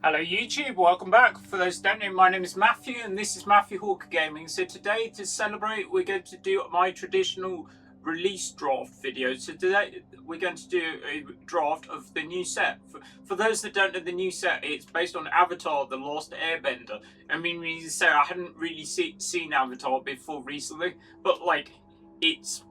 Hello YouTube, welcome back. For those who don't know, my name is Matthew and this is Matthew Hawker Gaming. So today, to celebrate, we're going to do my traditional release draft video. So today we're going to do a draft of the new set. For those that don't know the new set, it's based on Avatar: The Last Airbender. I mean, I hadn't really seen Avatar before recently, but like it's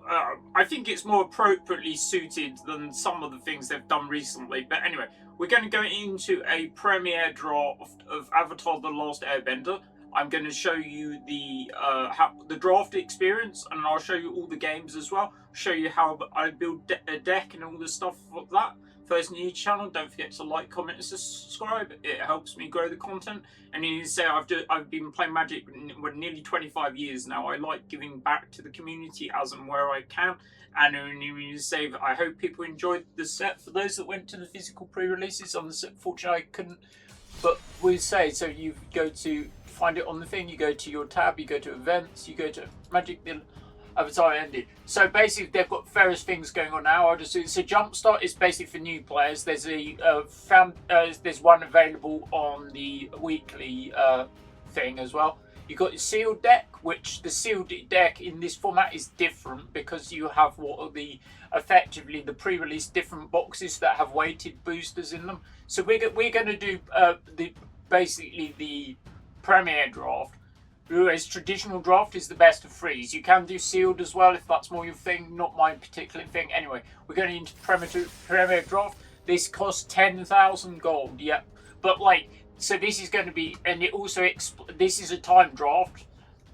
I think it's more appropriately suited than some of the things they've done recently. But anyway, we're going to go into a premiere draft of Avatar: The Last Airbender. I'm going to show you the draft experience, and I'll show you all the games as well. Show you how I build a deck and all the stuff like that. For those new to the channel, don't forget to like, comment, and subscribe. It helps me grow the content. And you say I've been playing Magic for nearly 25 years now. I like giving back to the community as and where I can. And you say I hope people enjoyed the set. For those that went to the physical pre-releases on the set, fortunately I couldn't. But we say so. You go to find it on the thing. You go to your tab. You go to events. You go to Magic. Avatar ended. So basically, they've got various things going on now. I'll just do so. Jumpstart is basically for new players. There's there's one available on the weekly thing as well. You've got your sealed deck, which the sealed deck in this format is different because you have what are effectively the pre-release different boxes that have weighted boosters in them. So we're going to do basically the premiere draft. Whereas traditional draft is the best of threes. You can do sealed as well if that's more your thing, not my particular thing. Anyway, we're going into premier draft. This costs 10,000 gold. Yep, but like, so this is going to be, and it also this is a time draft.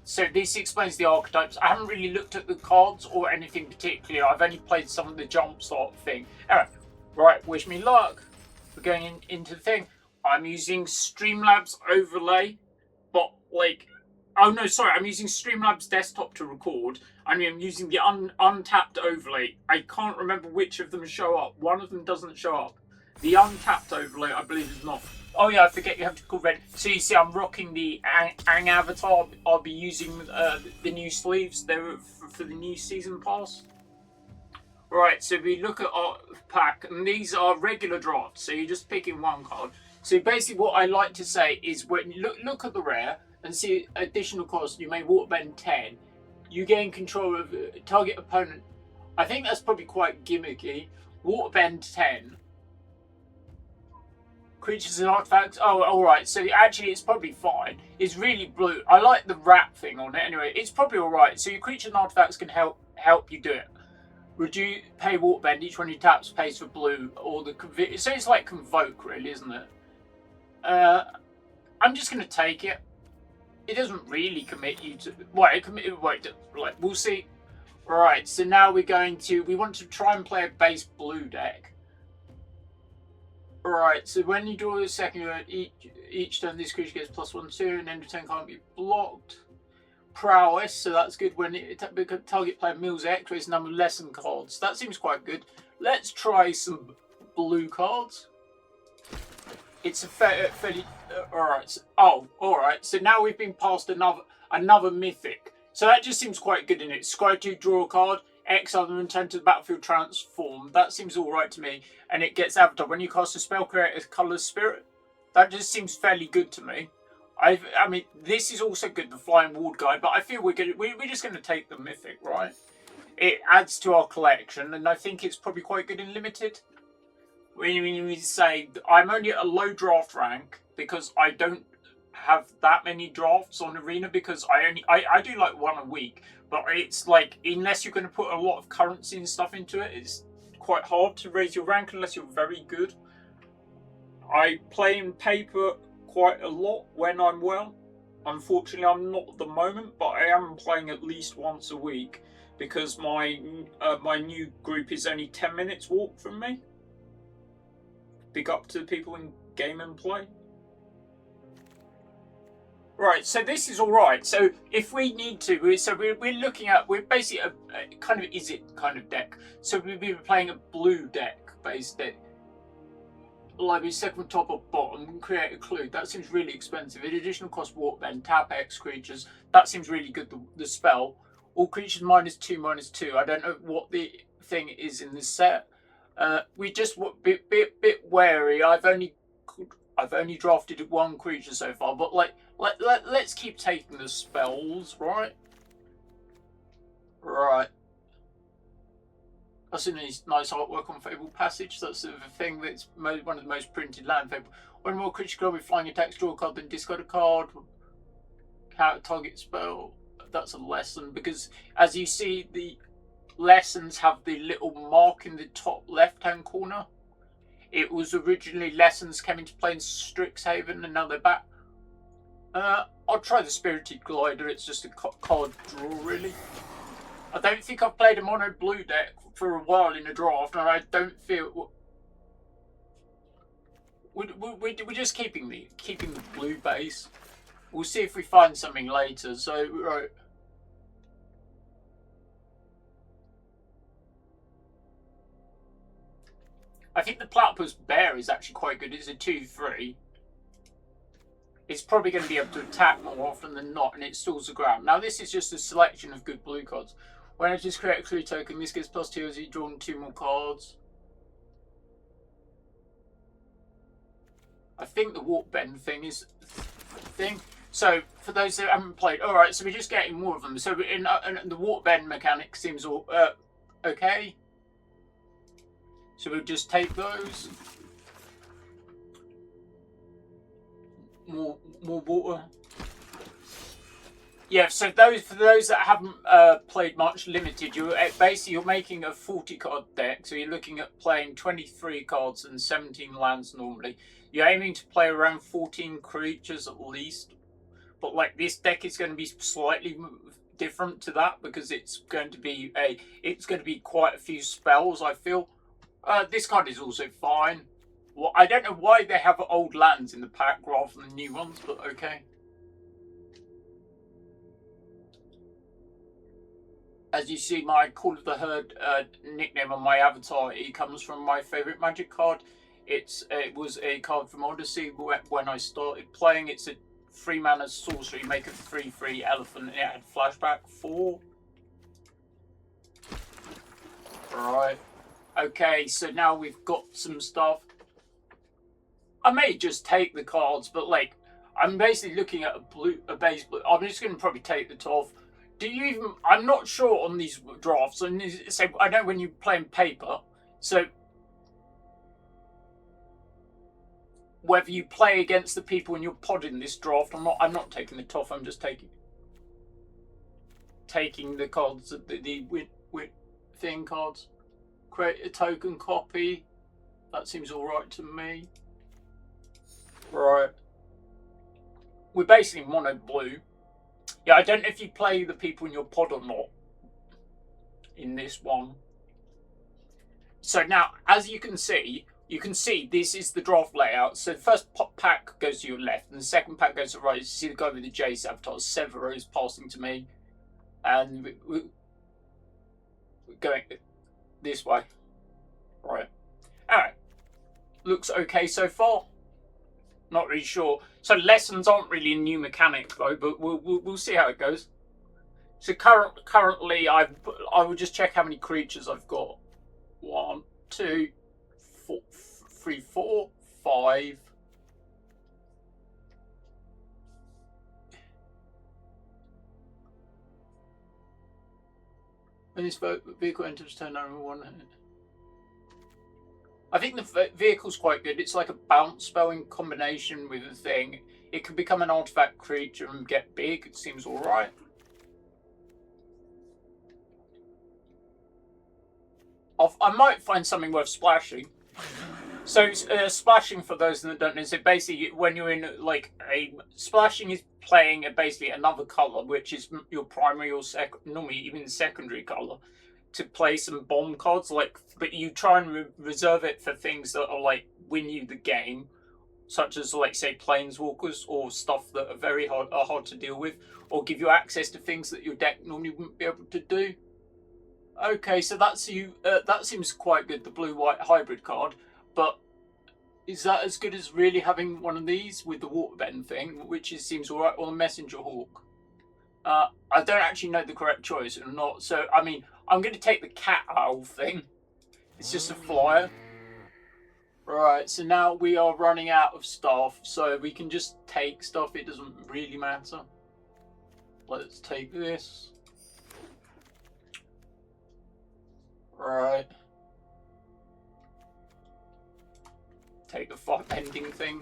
So this explains the archetypes. I haven't really looked at the cards or anything particularly. I've only played some of the jumpstart thing. Anyway, right, wish me luck. We're going into the thing. I'm using Streamlabs overlay, but like. Oh no, sorry, I'm using Streamlabs desktop to record. I mean, I'm using the untapped overlay. I can't remember which of them show up. One of them doesn't show up. The untapped overlay, I believe, is not. Oh yeah, I forget you have to call red. So you see, I'm rocking the Ang avatar. I'll be using the new sleeves. They're for the new season pass. Right, so we look at our pack, and these are regular drafts. So you're just picking one card. So basically, what I like to say is, when you look at the rare and see additional cost, you may waterbend 10. You gain control of target opponent. I think that's probably quite gimmicky. Waterbend 10. Creatures and artifacts. Oh, alright. So actually, it's probably fine. It's really blue. I like the wrap thing on it. Anyway, it's probably alright. So your creatures and artifacts can help you do it. Would you pay waterbend? Each one you taps pays for blue, or the so it's like convoke, really, isn't it? I'm just going to take it. It doesn't really commit you to. Well, like we'll see. Right, so now we want to try and play a base blue deck. Alright, so when you draw a second, each turn this creature gets +1/2, and end of turn can't be blocked. Prowess, so that's good when target player mills X-rays number lesson cards. That seems quite good. Let's try some blue cards. It's a fairly alright. So, alright. So now we've been past another mythic. So that just seems quite good in it. Scry 2, draw a card, exile them, return to the battlefield, transform. That seems alright to me. And it gets Avatar. When you cast a spell, create a colourless spirit. That just seems fairly good to me. I mean, this is also good, the Flying Ward guy, but I feel we're just going to take the mythic, right? It adds to our collection, and I think it's probably quite good in limited. When we say I'm only at a low draft rank because I don't have that many drafts on Arena, because I do like one a week, but it's like, unless you're going to put a lot of currency and stuff into it, it's quite hard to raise your rank unless you're very good. I play in paper quite a lot when I'm well. Unfortunately, I'm not at the moment, but I am playing at least once a week because my new group is only 10 minutes walk from me. Big up to the people in Game and Play. Right, so this is all right. So if we need to, we're looking at, we're basically a kind of is-it kind of deck. So we'll be playing a blue deck based deck. Library second top or bottom, create a clue. That seems really expensive. It additional cost waterbend, tap X creatures. That seems really good, the spell. All creatures -2/-2. I don't know what the thing is in this set. We just bit wary. I've only I've only drafted one creature so far, but like let's keep taking the spells, right? Right. That's a nice artwork on Fable Passage. That's the thing that's one of the most printed land Fable. When more creature go with flying attacks, draw a card, then discard a card. Target spell. That's a lesson, because as you see, the lessons have the little mark in the top left-hand corner. It was originally lessons came into play in Strixhaven, and now they're back. I'll try the Spirited Glider. It's just a card draw, really. I don't think I've played a mono blue deck for a while in a draft, and I don't feel we're just keeping the blue base. We'll see if we find something later. So right. I think the Platypus Bear is actually quite good. It's a 2/3. It's probably going to be able to attack more often than not, and it stalls the ground. Now, this is just a selection of good blue cards. When I just create a clue token, this gets +2 as you draw 2 more cards. I think the waterbend thing is thing. So, for those that haven't played, alright, so we're just getting more of them. So, in the waterbend mechanic seems all okay. So, we'll just take those. More water. Yeah, so for those that haven't played much limited, you're making a 40 card deck, so you're looking at playing 23 cards and 17 lands normally. You're aiming to play around 14 creatures at least, but like this deck is going to be slightly different to that because it's going to be quite a few spells. I feel this card is also fine. Well, I don't know why they have old lands in the pack rather than new ones, but okay. As you see, my Call of the Herd nickname on my avatar, it comes from my favourite Magic card. It was a card from Odyssey when I started playing. It's a 3-mana sorcery, make a 3/3 elephant, and it had flashback 4. Right. Okay, so now we've got some stuff. I may just take the cards, but like, I'm basically looking at a base blue. I'm just going to probably take the top. Do you even? I'm not sure on these drafts. And so I know when you play in paper, so whether you play against the people in your pod in this draft, I'm not taking the top. I'm just taking the cards, the thing cards. Create a token copy. That seems all right to me. Right. We're basically mono blue. Yeah, I don't know if you play the people in your pod or not in this one. So now, as you can see this is the draft layout. So the first pack goes to your left, and the second pack goes to the right. You see the guy with the Jace avatar, Severo, is passing to me. And we're going this way. Right. Alright. Looks okay so far. Not really sure. So lessons aren't really a new mechanic though, but we'll see how it goes. So currently I will just check how many creatures I've got. 1, 2, 3, 4, 5. When this vehicle enters turn over 1 hit. I think the vehicle's quite good. It's like a bounce spell in combination with a thing. It can become an artifact creature and get big. It seems alright. I might find something worth splashing. So splashing, for those that don't know, so basically when you're in like splashing is playing basically another colour, which is your primary or normally even secondary colour, to play some bomb cards, but you try and reserve it for things that are like win you the game, such as like say planeswalkers or stuff that are very hard to deal with, or give you access to things that your deck normally wouldn't be able to do. Okay, so that's that seems quite good, the blue-white hybrid card, but is that as good as really having one of these with the waterbend thing, which seems alright, or the messenger hawk? I don't actually know the correct choice or not, so I mean, I'm going to take the cat owl thing. It's just a flyer. Right, so now we are running out of stuff, so we can just take stuff, it doesn't really matter. Let's take this. Right. Take the bending thing,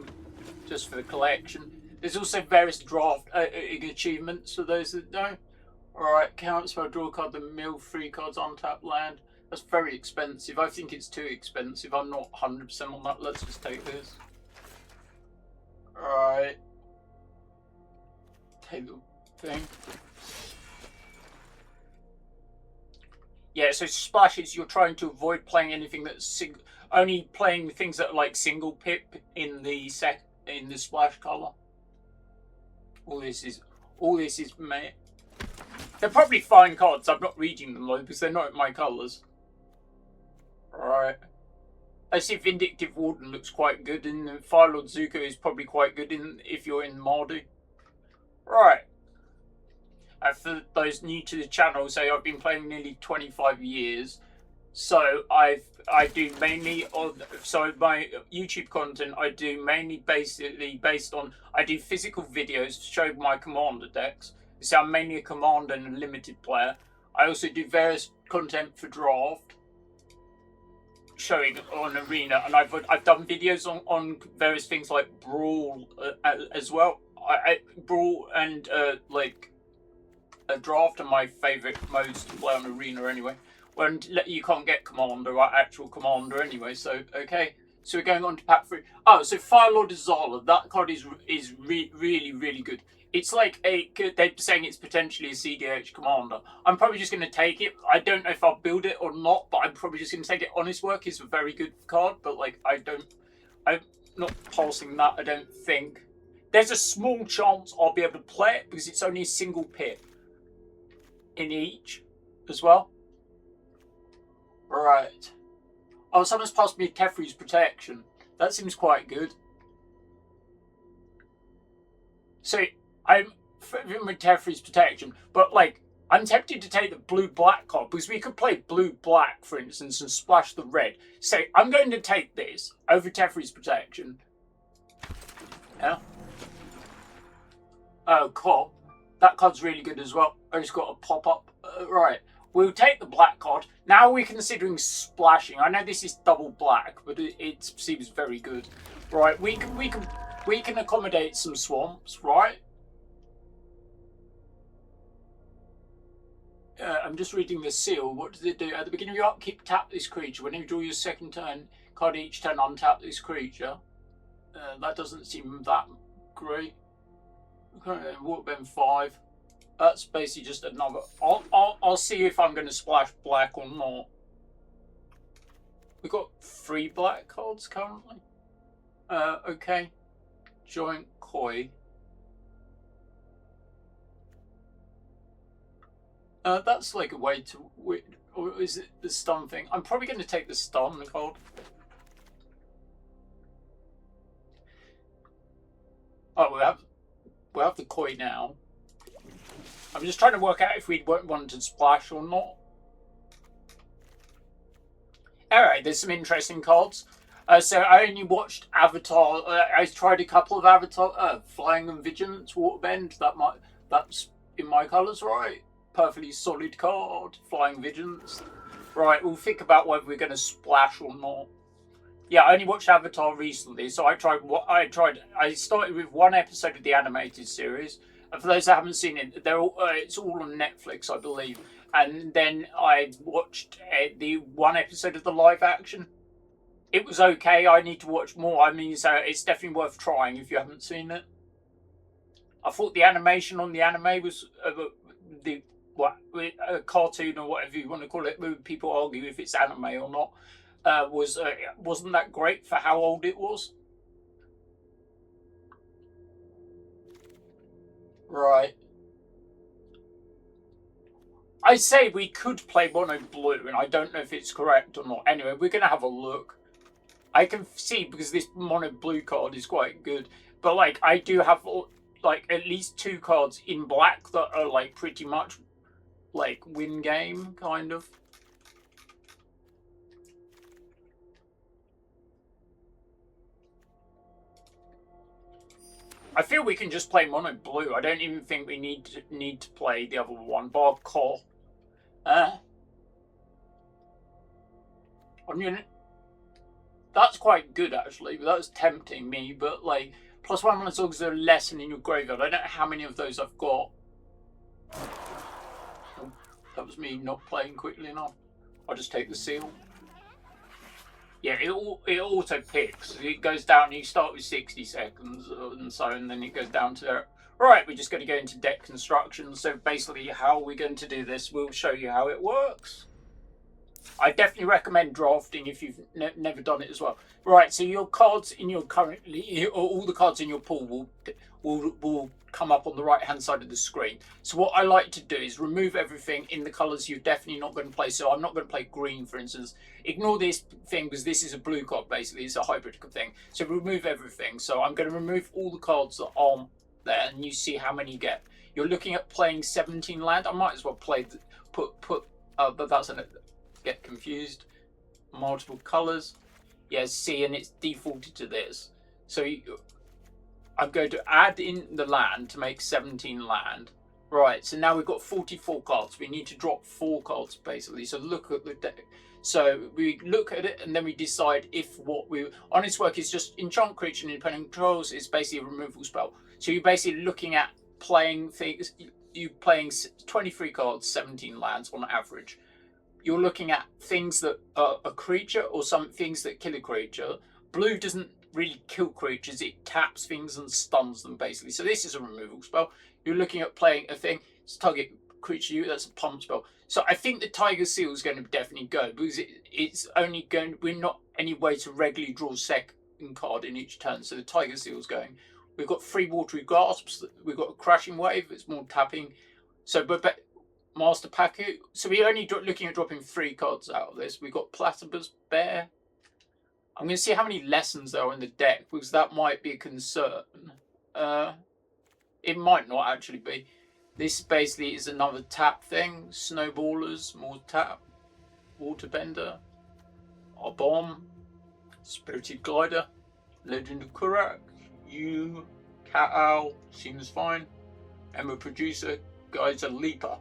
just for the collection. There's also various draft achievements for those that don't. Alright, counts for a draw card, the mill, 3 cards, untapped land. That's very expensive. I think it's too expensive. I'm not 100% on that. Let's just take this. Alright. Take the thing. Yeah, so splashes, you're trying to avoid playing anything that's only playing things that are like single pip in the splash color. All this is mate. They're probably fine cards. I'm not reading them though because they're not my colours. Right. I see Vindictive Warden looks quite good, and Firelord Zuko is probably quite good if you're in Mardu. Right. For those new to the channel, so I've been playing nearly 25 years. So I do mainly on my YouTube content. I do mainly basically based on I do physical videos to show my commander decks. So I'm mainly a commander and a limited player. I also do various content for draft, showing on arena, and I've done videos on various things like brawl as well. Brawl and like a draft are my favourite modes to play on arena anyway. When you can't get commander, actual commander anyway. So okay, so we're going on to pack 3. Oh, so Firelord Azala. That card is really good. It's like they're saying it's potentially a CDH commander. I'm probably just going to take it. I don't know if I'll build it or not, but I'm probably just going to take it. Honest Work is a very good card, but like I'm not passing that. I don't think. There's a small chance I'll be able to play it because it's only a single pip in each as well. Right. Oh, someone's passed me Teferi's Protection. That seems quite good. So I'm with Teferi's Protection, but like I'm tempted to take the blue-black card because we could play blue-black, for instance, and splash the red. So I'm going to take this over Teferi's Protection. Yeah. Oh, cool. That card's really good as well. I just got a pop-up. Right. We'll take the black card. Now we're considering splashing. I know this is double black, but it seems very good. Right, we can accommodate some swamps, right? I'm just reading the seal. What does it do? At the beginning of your upkeep, tap this creature. Whenever you draw your second turn card each turn, untap this creature. That doesn't seem that great. Okay, waterbend 5. That's basically just another. I'll see if I'm going to splash black or not. We've got 3 black cards currently. Okay. Giant Koi. That's like a way to. Or is it the stun thing? I'm probably going to take the stun card. Oh, we have the Koi now. I'm just trying to work out if we want to splash or not. Alright, there's some interesting cards. So I only watched Avatar. I tried a couple of Avatar, Flying and Vigilance, Waterbend. That's in my colours, right? Perfectly solid card. Flying Vigilance. Right, we'll think about whether we're going to splash or not. Yeah, I only watched Avatar recently, so I started with 1 episode of the animated series. And for those that haven't seen it, it's all on Netflix, I believe. And then I watched the 1 episode of the live action. It was okay. I need to watch more. I mean, so it's definitely worth trying if you haven't seen it. I thought the animation on the anime was a cartoon or whatever you want to call it. People argue if it's anime or not. Wasn't that great for how old it was? Right. I say we could play mono blue, and I don't know if it's correct or not. Anyway, we're going to have a look. I can see because this mono blue card is quite good. But, like, I do have, like, at least 2 cards in black that are, like, pretty much, like, win game, kind of. I feel we can just play mono blue. I don't even think we need to play the other one. Bar core. I mean, that's quite good actually. But that's tempting me. But like +1 as long as they're lesson in your graveyard. I don't know how many of those I've got. Oh, that was me not playing quickly enough. I'll just take the seal. Yeah, it auto picks. It goes down. You start with 60 seconds and so, and then it goes down to there. Right, we're just going to go into deck construction. So basically, how we're going to do this, we'll show you how it works. I definitely recommend drafting if you've never done it as well. Right, so your cards in your currently, or all the cards in your pool will come up on the right hand side of the screen. So what I like to do is remove everything in the colours you're definitely not going to play. So I'm not going to play green, for instance. Ignore this thing because this is a blue card basically. It's a hybrid thing. So remove everything. So I'm going to remove all the cards that aren't there, and you see how many you get. You're looking at playing 17 land. I might as well play but that's an get confused. Multiple colours. Yes, see, and it's defaulted to this. So I'm going to add in the land to make 17 land. Right, so now we've got 44 cards. We need to drop 4 cards basically. So look at the deck. So we look at it and then we decide if what we on its work is just enchant creature and independent controls. It's basically a removal spell. So you're basically looking at playing things. You're playing 23 cards, 17 lands on average. You're looking at things that are a creature or some things that kill a creature. Blue doesn't really kill creatures, it taps things and stuns them basically. So this is a removal spell. You're looking at playing a thing, it's target creature you, that's a pump spell. So I think the Tiger Seal is going to definitely go because it's only going, we're not any way to regularly draw second card in each turn. So the Tiger Seal is going. We've got 3 Watery Grasps, we've got a Crashing Wave, it's more tapping. So but Master Packet. So we're only looking at dropping 3 cards out of this. We've got Platypus Bear. I'm going to see how many lessons there are in the deck because that might be a concern. It might not actually be. This basically is another tap thing. Snowballers, more tap. Waterbender. A Bomb. Spirited Glider. Legend of Kurak. You. Cat Owl. Seems fine. Emma Producer. Geyser Leaper.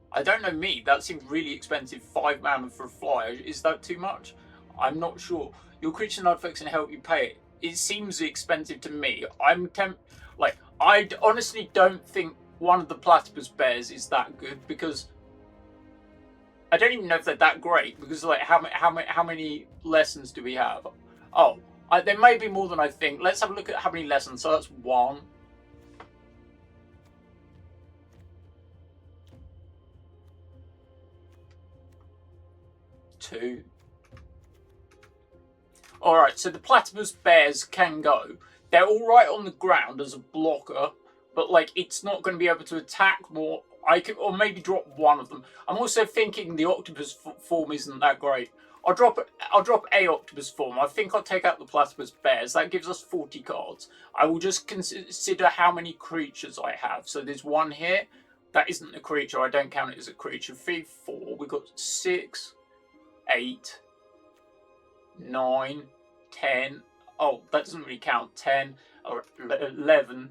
I don't know me, that seems really expensive. 5 mana for a flyer. Is that too much? I'm not sure. Your creature and artifacts can help you pay it. It seems expensive to me. I honestly don't think one of the Platypus Bears is that good because I don't even know if they're that great because like how many lessons do we have? Oh, there may be more than I think. Let's have a look at how many lessons. So that's 1. 2. Alright, so the Platypus Bears can go. They're alright on the ground as a blocker, but like it's not going to be able to attack more. Or maybe drop one of them. I'm also thinking the Octopus form isn't that great. I'll drop a Octopus form. I think I'll take out the Platypus Bears. That gives us 40 cards. I will just consider how many creatures I have. So there's 1 here. That isn't a creature. I don't count it as a creature. 3, 4. We've got 6. 8, 9, 10. Oh, that doesn't really count. 10, or 11,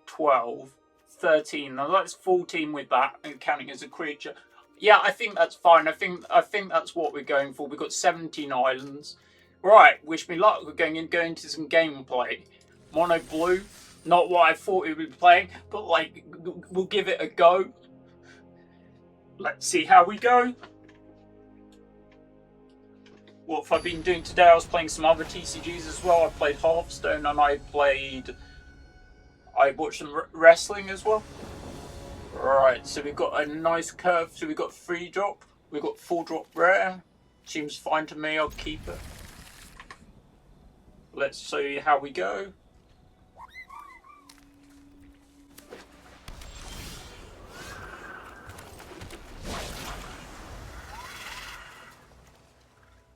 12, 13. Now that's 14 with that, and counting as a creature. Yeah, I think that's fine. I think that's what we're going for. We've got 17 islands. Right, wish me luck. We're going into some gameplay. Mono blue, not what I thought we would be playing, but like we'll give it a go. Let's see how we go. What have I been doing today? I was playing some other TCGs as well. I played Hearthstone and I watched some wrestling as well. Right, so we've got a nice curve. So we've got 3 drop. We've got 4 drop rare. Seems fine to me. I'll keep it. Let's see how we go.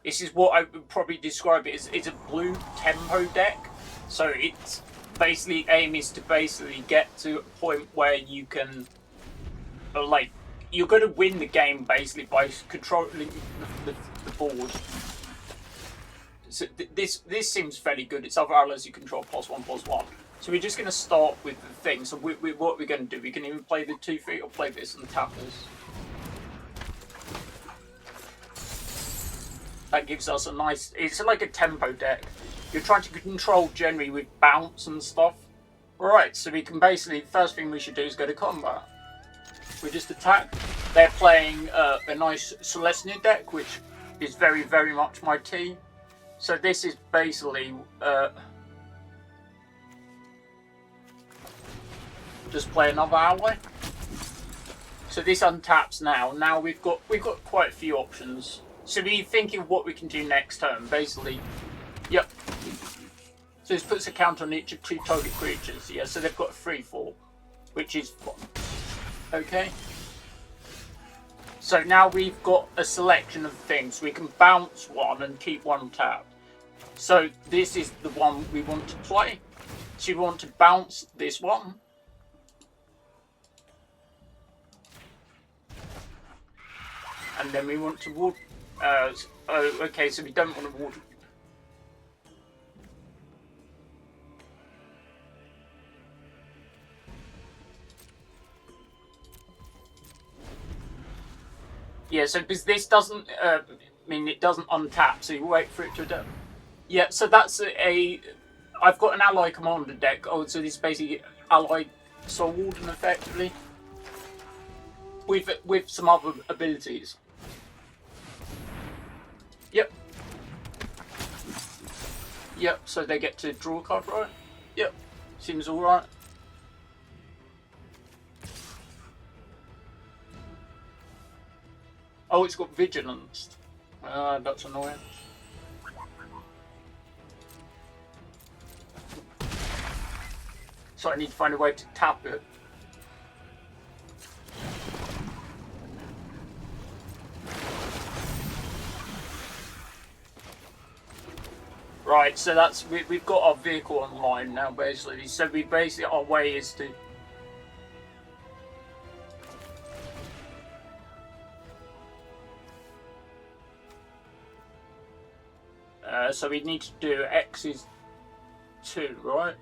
This is what I would probably describe it as. It's a blue tempo deck. So it's basically aim is to basically get to a point where you can, like, you're going to win the game basically by controlling the board. So this seems fairly good. It's other allies you control +1/+1. So we're just going to start with the thing. So what we're going to do, we can even play the 2/3 or play this and tap this. That gives us a nice... It's like a tempo deck. You're trying to control generally with bounce and stuff. Alright, so we can basically... The first thing we should do is go to combat. We just attack. They're playing a nice Celestia deck, which is very, very much my tea. So this is basically... just play another ally. So this untaps now. Now we've got quite a few options. So we're thinking what we can do next turn. Basically, yep. So this puts a count on each of 2 target creatures. Yeah, so they've got a 3/4, which is fun. Okay. So now we've got a selection of things. We can bounce one and keep one tapped. So this is the one we want to play. So you want to bounce this one. And then we want to water... okay, so we don't want to water... Yeah, so because this doesn't... I mean, it doesn't untap, so you wait for it to adapt. Yeah, so that's a... I've got an ally commander deck. Oh, so this is basically ally Soul Warden, effectively. With some other abilities. Yep. Yep, so they get to draw a card, right? Yep, seems alright. Oh, it's got Vigilance. That's annoying. So I need to find a way to tap it. Right, so that's we've got our vehicle online now, basically. So we basically, our way is to... so we need to do X is 2, right?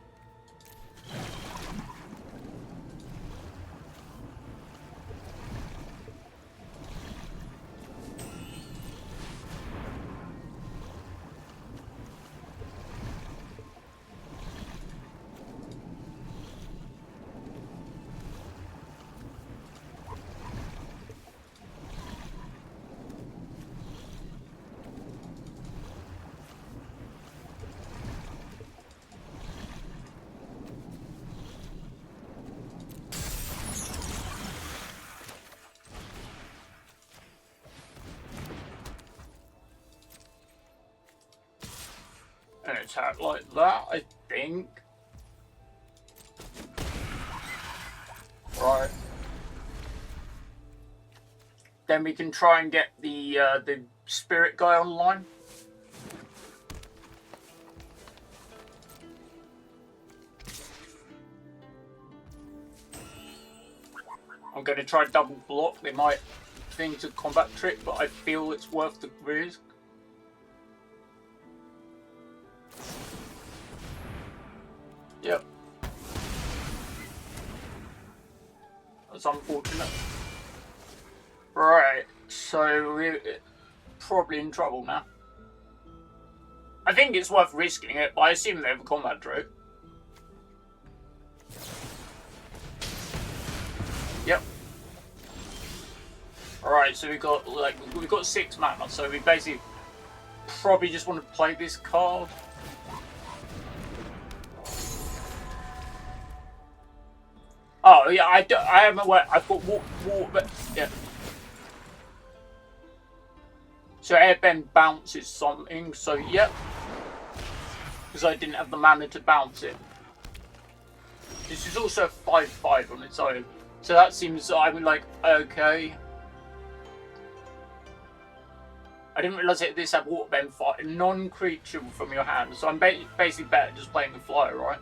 And attack like that, I think. Right. Then we can try and get the spirit guy online. I'm going to try double block. They might think it's a combat trick, but I feel it's worth the risk. Yep. That's unfortunate. Right, so we're probably in trouble now. I think it's worth risking it, but I assume they have a combat trick. Yep. Alright, so we've got 6 mana, so we basically probably just want to play this card. Oh yeah, I am aware. I've got but yeah. So Airbend bounces something. So yep, because I didn't have the mana to bounce it. This is also a 5/5 on its own. So that seems, I'm like, okay. I didn't realise that this had waterbend fight, non-creature from your hand. So I'm basically better just playing the flyer, right?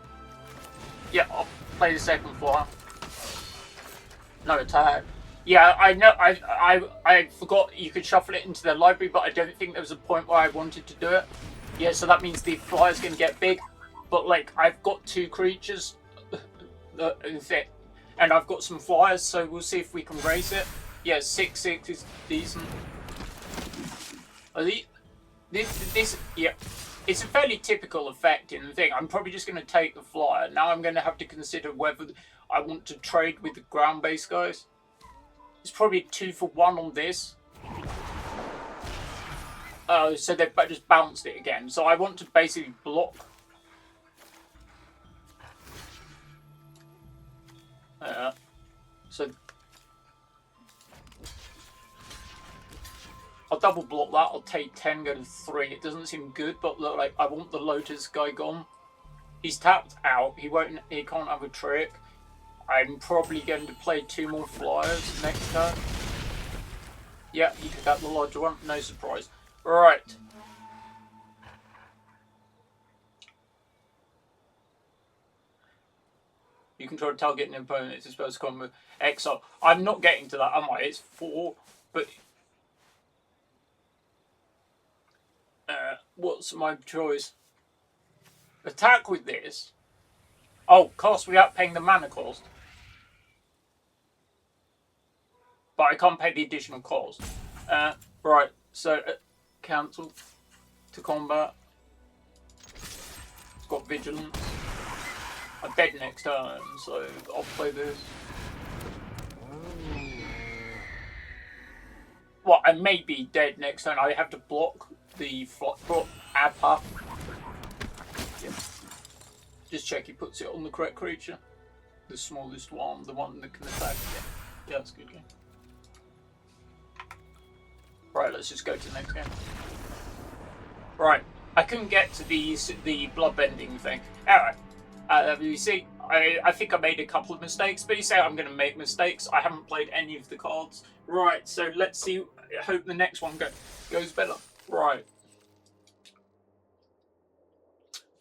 Yeah, I'll play the second flyer. No attack. Yeah, I know. I forgot you could shuffle it into the library, but I don't think there was a point where I wanted to do it. Yeah, so that means the flyer's going to get big. But, like, I've got 2 creatures. And I've got some flyers, so we'll see if we can raise it. Yeah, 6/6 is decent. Yeah. It's a fairly typical effect in the thing. I'm probably just going to take the flyer. Now I'm going to have to consider whether I want to trade with the ground-based guys. It's probably 2 for 1 on this. So they've just bounced it again. So I want to basically block. So I'll double block that. I'll take 10, go to 3. It doesn't seem good, but look, like I want the Lotus guy gone. He's tapped out. He can't have a trick. I'm probably going to play 2 more flyers next turn. Yeah, he took out the larger one. No surprise. Right. You control target an opponent. It's supposed to come with exile. I'm not getting to that, am I? It's 4, but what's my choice? Attack with this. Oh, cost without paying the mana cost. But I can't pay the additional cost. Right, so cancel to combat. It's got vigilance. I'm dead next turn, so I'll play this. Well, I may be dead next turn. I have to block the ad path. Yep. Just check he puts it on the correct creature. The smallest one, the one that can attack. Yeah, that's a good game. Right, let's just go to the next game. Right, I couldn't get to the bloodbending thing. Alright, you see, I think I made a couple of mistakes, but you say I'm going to make mistakes. I haven't played any of the cards. Right, so let's see. I hope the next one goes better. Right.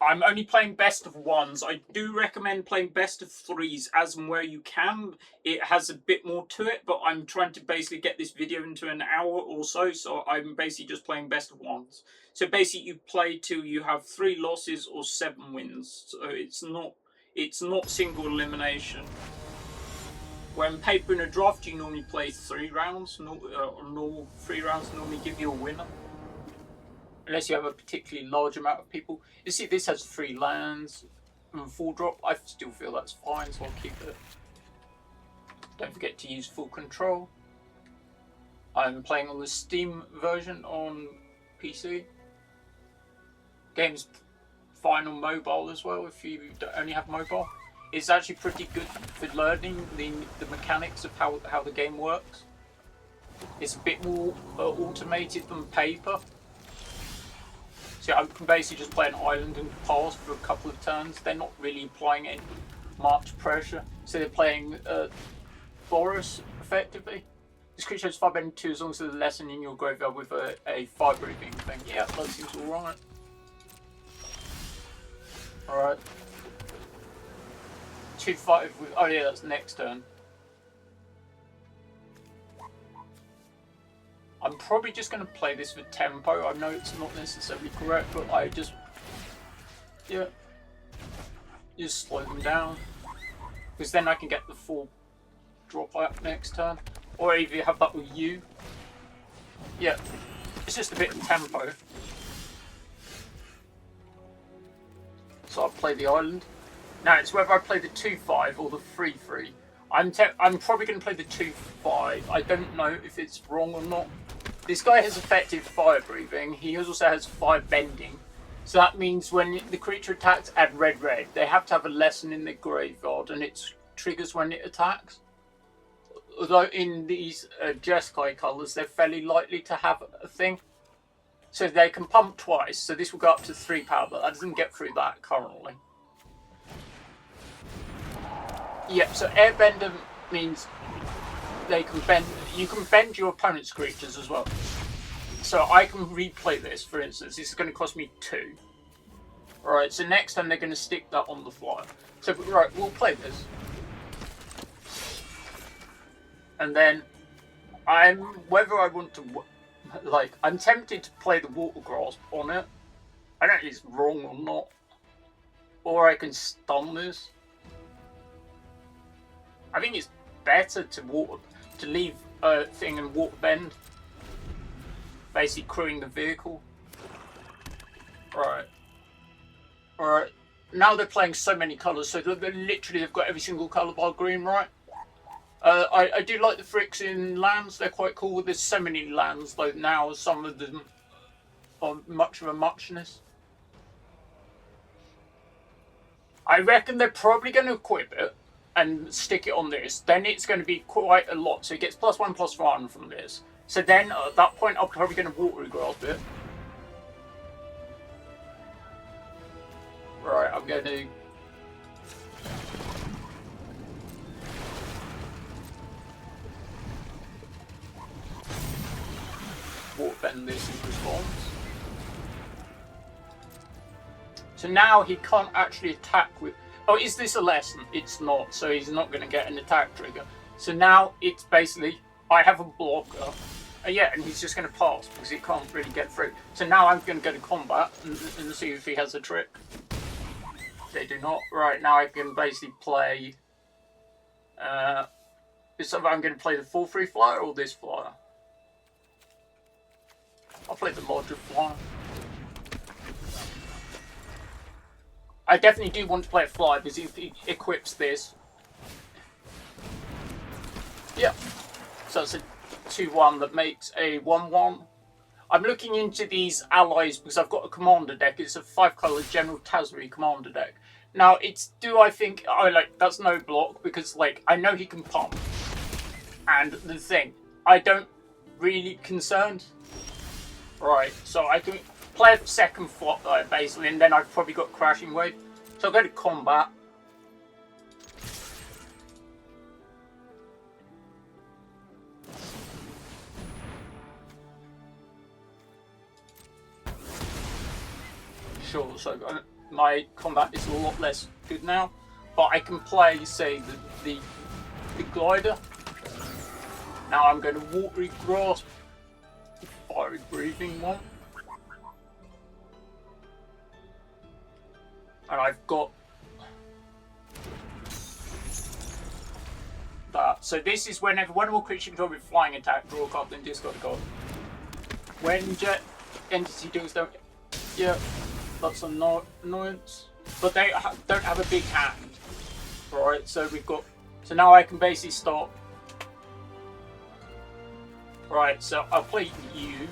I'm only playing best of 1s. I do recommend playing best of 3s as and where you can. It has a bit more to it, but I'm trying to basically get this video into an hour or so I'm basically just playing best of 1s. So basically you play till you have 3 losses or 7 wins. So it's not single elimination. When paper in a draft, you normally play 3 rounds. Normal 3 rounds normally give you a winner. Unless you have a particularly large amount of people. You see, this has 3 lands and 4 drop. I still feel that's fine, so I'll keep it. Don't forget to use full control. I'm playing on the Steam version on PC. Game's fine on mobile as well, if you only have mobile. It's actually pretty good for learning the mechanics of how the game works. It's a bit more automated than paper. So I can basically just play an island and pass for a couple of turns. They're not really applying any much pressure. So they're playing Boris, effectively. This creature has 5 and 2 as long as there's a lesson in your graveyard with a 5 breathing thing. Yeah, that seems alright. Alright. 2-5 with... Oh yeah, that's next turn. I'm probably just going to play this for tempo. I know it's not necessarily correct, but I just... Yeah. Just slow them down. Because then I can get the full drop out next turn. Or if you have that with you. Yeah. It's just a bit of tempo. So I'll play the island. Now it's whether I play the 2-5 or the 3-3. I'm probably going to play the 2-5. I don't know if it's wrong or not. This guy has effective fire breathing. He also has fire bending. So that means when the creature attacks, add red. They have to have a lesson in their graveyard, and it triggers when it attacks. Although in these Jeskai colours, they're fairly likely to have a thing. So they can pump twice. So this will go up to 3 power, but that doesn't get through that currently. Yep, so Airbender means they can bend. You can bend your opponent's creatures as well. So I can replay this, for instance. This is going to cost me 2. Alright, so next time they're going to stick that on the flyer. So, right, we'll play this. And then, whether I want to, I'm tempted to play the Water Grasp on it. I don't know if it's wrong or not. Or I can stun this. I think it's better to leave a thing in waterbend. Basically crewing the vehicle. Right. Alright. Now they're playing so many colours, so they've got every single colour bar green, right? I do like the fricks in lands, they're quite cool. There's so many lands though now, some of them are much of a muchness. I reckon they're probably going to equip it and stick it on this. Then it's going to be quite a lot. So it gets +1/+1 from this. So then at that point, I'm probably going to watery grasp it. Right, I'm going to... waterbend this in response. So now he can't actually attack with... Oh, is this a lesson? It's not, so he's not going to get an attack trigger. So now it's basically, I have a blocker. Yeah, and he's just going to pass because he can't really get through. So now I'm going to go to combat and see if he has a trick. They do not. Right, now I can basically play... so I'm going to play the 4/3 flyer or this flyer? I'll play the larger flyer. I definitely do want to play a fly because he equips this. Yeah. So it's a 2/1 that makes a 1/1. I'm looking into these allies because I've got a commander deck. It's a 5-colour General Tazri commander deck. Now, that's no block because, like, I know he can pump. And the thing, I don't really concerned. Right, so I can play a second flop though, basically, and then I've probably got Crashing Wave. So I'll go to combat. Sure, so my combat is a lot less good now, but I can play, say, the glider. Now I'm going to watery grasp, fiery breathing one. And I've got that. So this is whenever one more creature controlled with flying attack, draw a card, then discard a card. When jet entity deals don't... Yeah, that's an annoyance. But they don't have a big hand. Right, so we've got... So now I can basically start... Right, so I'll play you.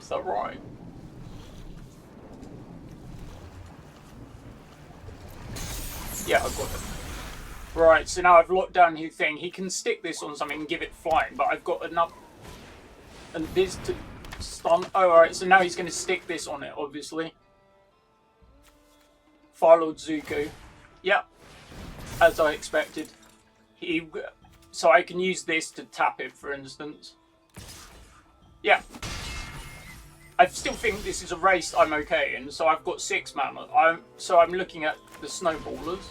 Is that right? Yeah, I've got it. Right, so now I've locked down his thing. He can stick this on something and give it flying, but I've got enough... And this to stun... Oh, alright, so now he's going to stick this on it, obviously. Firelord Zuko. Yep. As I expected. So I can use this to tap it, for instance. Yeah. I still think this is a race I'm okay in, so I've got 6 mana. I'm looking at the snowballers.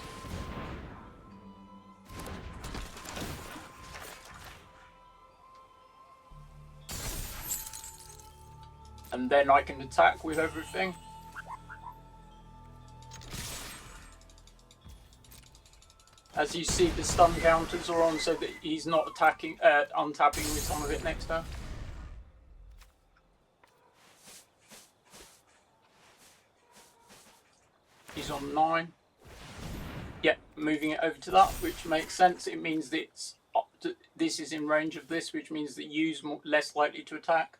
And then I can attack with everything. As you see, the stun counters are on so that he's not attacking, untapping with some of it next turn. He's on 9. Yeah, moving it over to that, which makes sense. It means that this is in range of this, which means that you's less likely to attack.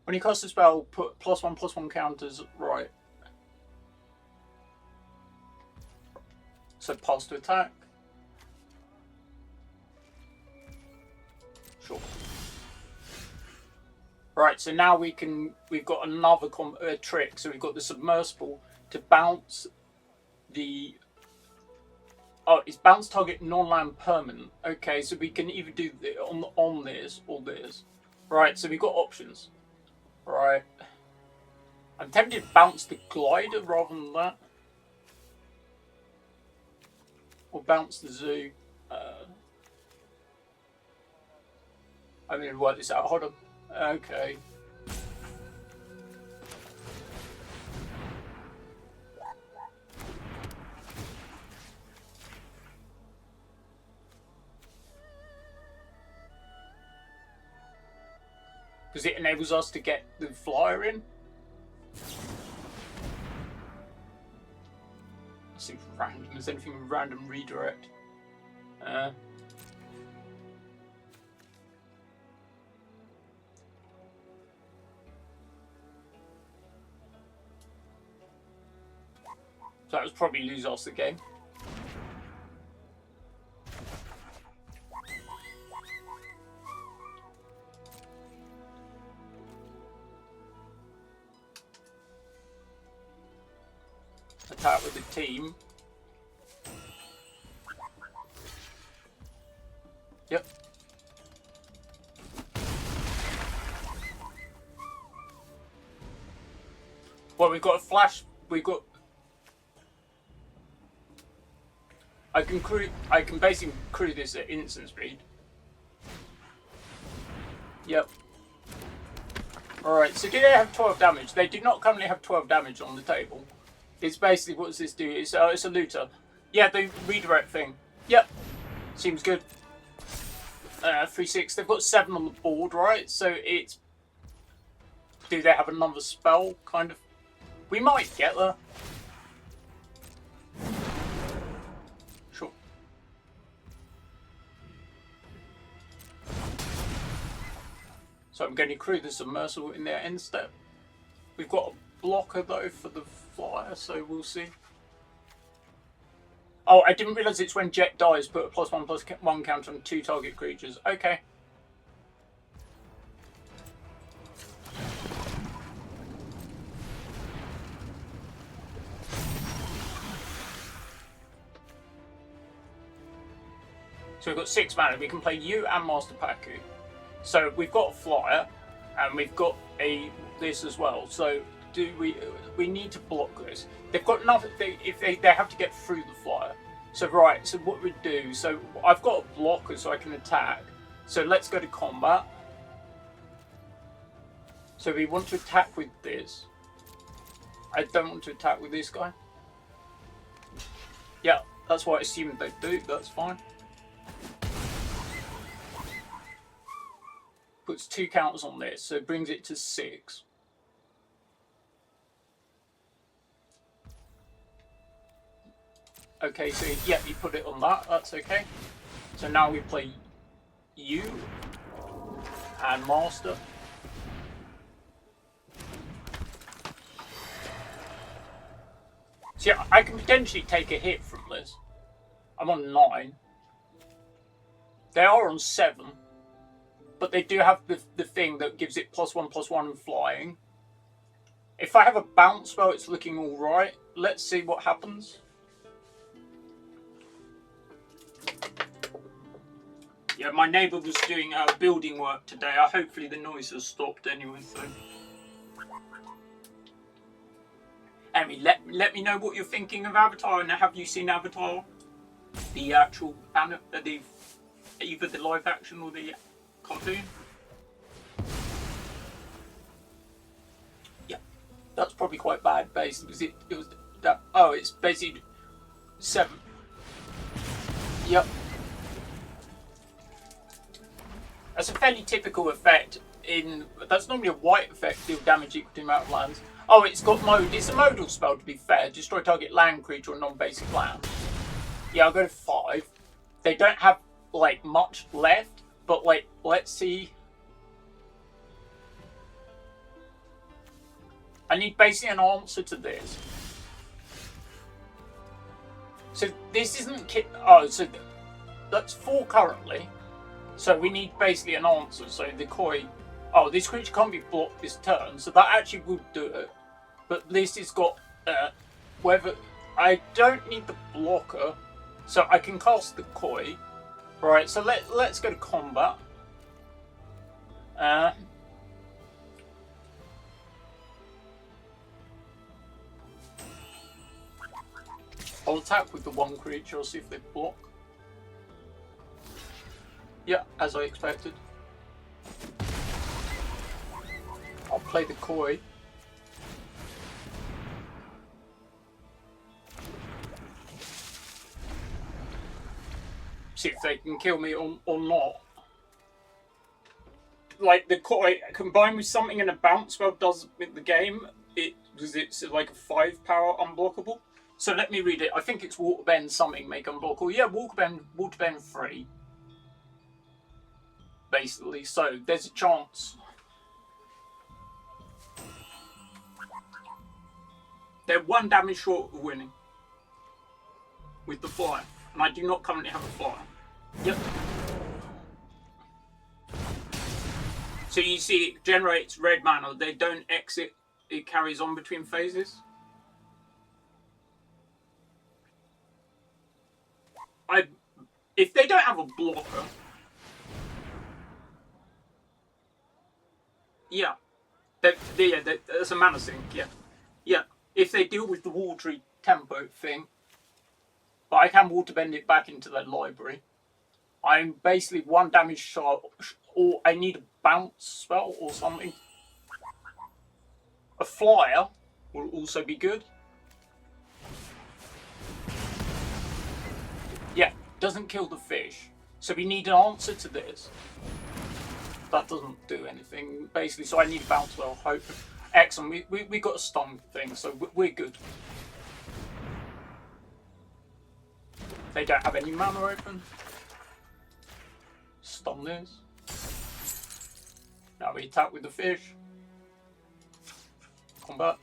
When you cast a spell, put +1/+1 counters right. So pass to attack. Sure. Right, so now we've got another trick. So we've got the submersible to bounce the... Oh, it's bounce target non-land permanent. Okay, so we can either do on this or this. Right, so we've got options. Right. I'm tempted to bounce the glider rather than that. Or bounce the zoo. I'm going to work this out. Hold on. Okay. Because it enables us to get the flyer in. Let's see if random. Is anything random redirect? So that was probably lose us the game. Attack with the team. Yep. Well, we've got a flash. We've got. I can basically crew this at instant speed. Yep. Alright, so do they have 12 damage? They do not currently have 12 damage on the table. It's basically, what does this do? It's a looter. Yeah, the redirect thing. Yep. Seems good. 3-6. They've got 7 on the board, right? So it's... Do they have another spell? Kind of. We might get there. Sure. So I'm going to crew the submersible in their end step. We've got a blocker though for the flyer, so we'll see. Oh, I didn't realise it's when Jet dies, put a +1/+1 counter on 2 target creatures. Okay. So we've got 6 mana. We can play you and Master Paku. So we've got a flyer, and we've got this as well. So do we need to block this? They've got nothing. They have to get through the flyer. So right. So what we do? So I've got a blocker, so I can attack. So let's go to combat. So we want to attack with this. I don't want to attack with this guy. Yeah, that's what I assumed they do. That's fine. Puts 2 counters on this, so it brings it to 6. Okay, so yeah, you put it on that, that's okay. So now we play you and Master. So yeah, I can potentially take a hit from this. I'm on 9. They are on 7. But they do have the thing that gives it +1/+1 and flying. If I have a bounce spell, it's looking alright. Let's see what happens. Yeah, my neighbour was doing building work today. Hopefully the noise has stopped anyway. So, Emmy, let me know what you're thinking of Avatar. And have you seen Avatar? The actual either the live action or the cartoon? Yeah, that's probably quite bad. Basically, it was that. Oh, it's basically 7. Yep. That's a fairly typical effect. That's normally a white effect, deal damage equal to the amount of lands. Oh, it's got mode. It's a modal spell, to be fair. Destroy target land creature or non-basic land. Yeah, I'll go to 5. They don't have like much left, but like, let's see. I need basically an answer to this. So this isn't oh, so that's 4 currently. So we need basically an answer. So the koi, Oh, this creature can't be blocked this turn, so that actually would do it. But this has got whether I don't need the blocker, so I can cast the koi. Right, so let's go to combat. I'll attack with the one creature. I'll see if they block. Yeah, as I expected. I'll play the koi. See if they can kill me or not. Like the koi combined with something in a bounce spell does with the game. It's like a 5 power unblockable. So let me read it. I think it's waterbend something make unblockable. Yeah, waterbend 3. Basically, so there's a chance. They're 1 damage short of winning with the flyer, and I do not currently have a flyer. Yep. So you see, it generates red mana. They don't exit. It carries on between phases. If they don't have a blocker, yeah, there's a mana sink. Yeah. If they deal with the watery tempo thing, but I can waterbend it back into their library. I'm basically 1 damage short, or I need a bounce spell or something. A flyer will also be good. Yeah, doesn't kill the fish. So we need an answer to this. That doesn't do anything, basically, so I need a bounce spell, hope. Excellent, we got a stun thing, so we're good. They don't have any mana open. Stun this. Now we attack with the fish. Combat.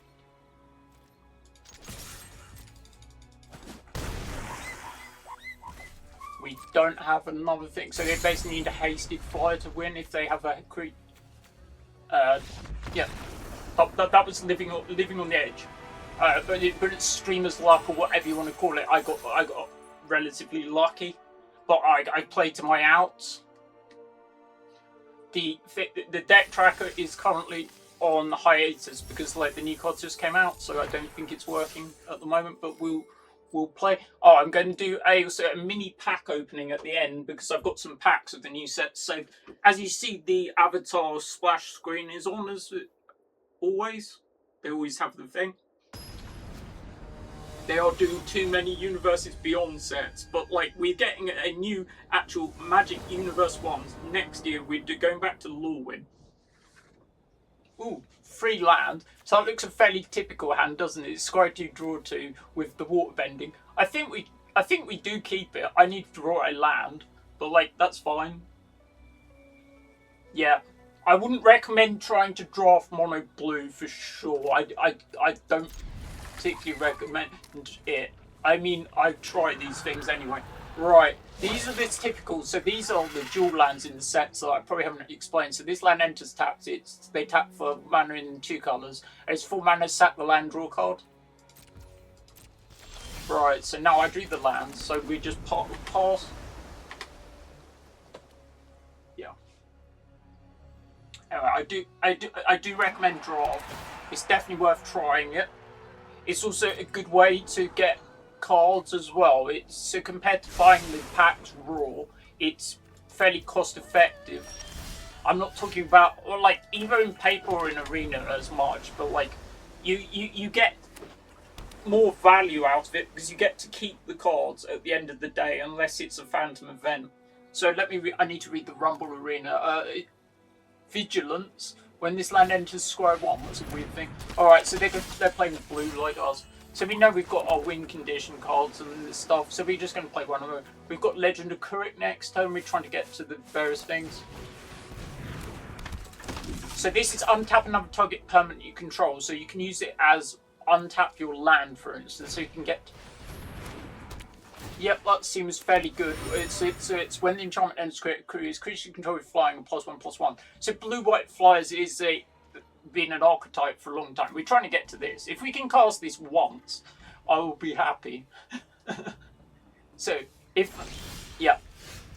We don't have another thing, so they basically need a hasted flyer to win if they have a creep. Yeah, that was living on the edge. But it's streamer's luck or whatever you want to call it. I got relatively lucky, but I played to my outs. The deck tracker is currently on hiatus because like the new cards just came out, so I don't think it's working at the moment. But we'll play. Oh, I'm going to do also a mini pack opening at the end because I've got some packs of the new sets. So as you see, the avatar splash screen is on as always. They always have the thing. They are doing too many Universes Beyond sets, but like we're getting a new actual Magic Universe ones next year. We're going back to Lorwyn. Ooh, 3 land. So that looks a fairly typical hand, doesn't it? It's Scry 2, draw 2 with the water bending. I think we do keep it. I need to draw a land, but like that's fine. Yeah, I wouldn't recommend trying to draft mono blue for sure. I don't particularly recommend it. I mean, I try these things anyway. Right, these are the typical. So these are the dual lands in the set. So I probably haven't explained. So this land enters tapped. They tap for mana in 2 colours. It's 4 mana. Sack the land. Draw card. Right. So now I drew the land. So we just pass. Yeah. Anyway, I do recommend draft. It's definitely worth trying it. It's also a good way to get cards as well. It's so compared to buying the packs raw, it's fairly cost effective. I'm not talking about like either in paper or in arena as much, but like you get more value out of it because you get to keep the cards at the end of the day, unless it's a phantom event. So I need to read the Rumble Arena. Vigilance. When this land enters square 1, that's a weird thing. Alright, so they're playing with blue like us. So we know we've got our win condition cards and this stuff, so we're just going to play one of them. We've got Legend of Kurik next turn, we're trying to get to the various things. So this is untap another target permanent you control, so you can use it as untap your land, for instance, so you can get... Yep, that seems fairly good. It's when the enchantment ends, creates creature control with flying and +1/+1. So blue-white flyers is been an archetype for a long time. We're trying to get to this. If we can cast this once, I will be happy. So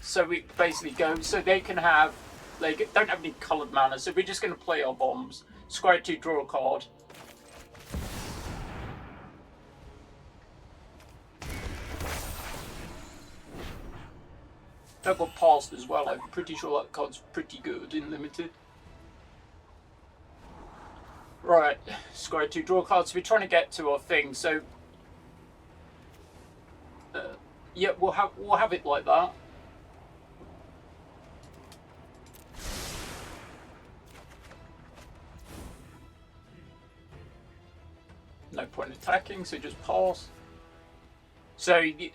so we basically go. So they can have, they don't have any coloured mana. So we're just going to play our bombs. Scry 2, draw a card. That got passed as well. I'm pretty sure that card's pretty good in limited. Right, scry 2, draw cards. So we're trying to get to our thing. So yeah, we'll have it like that. No point attacking, so just pass. So you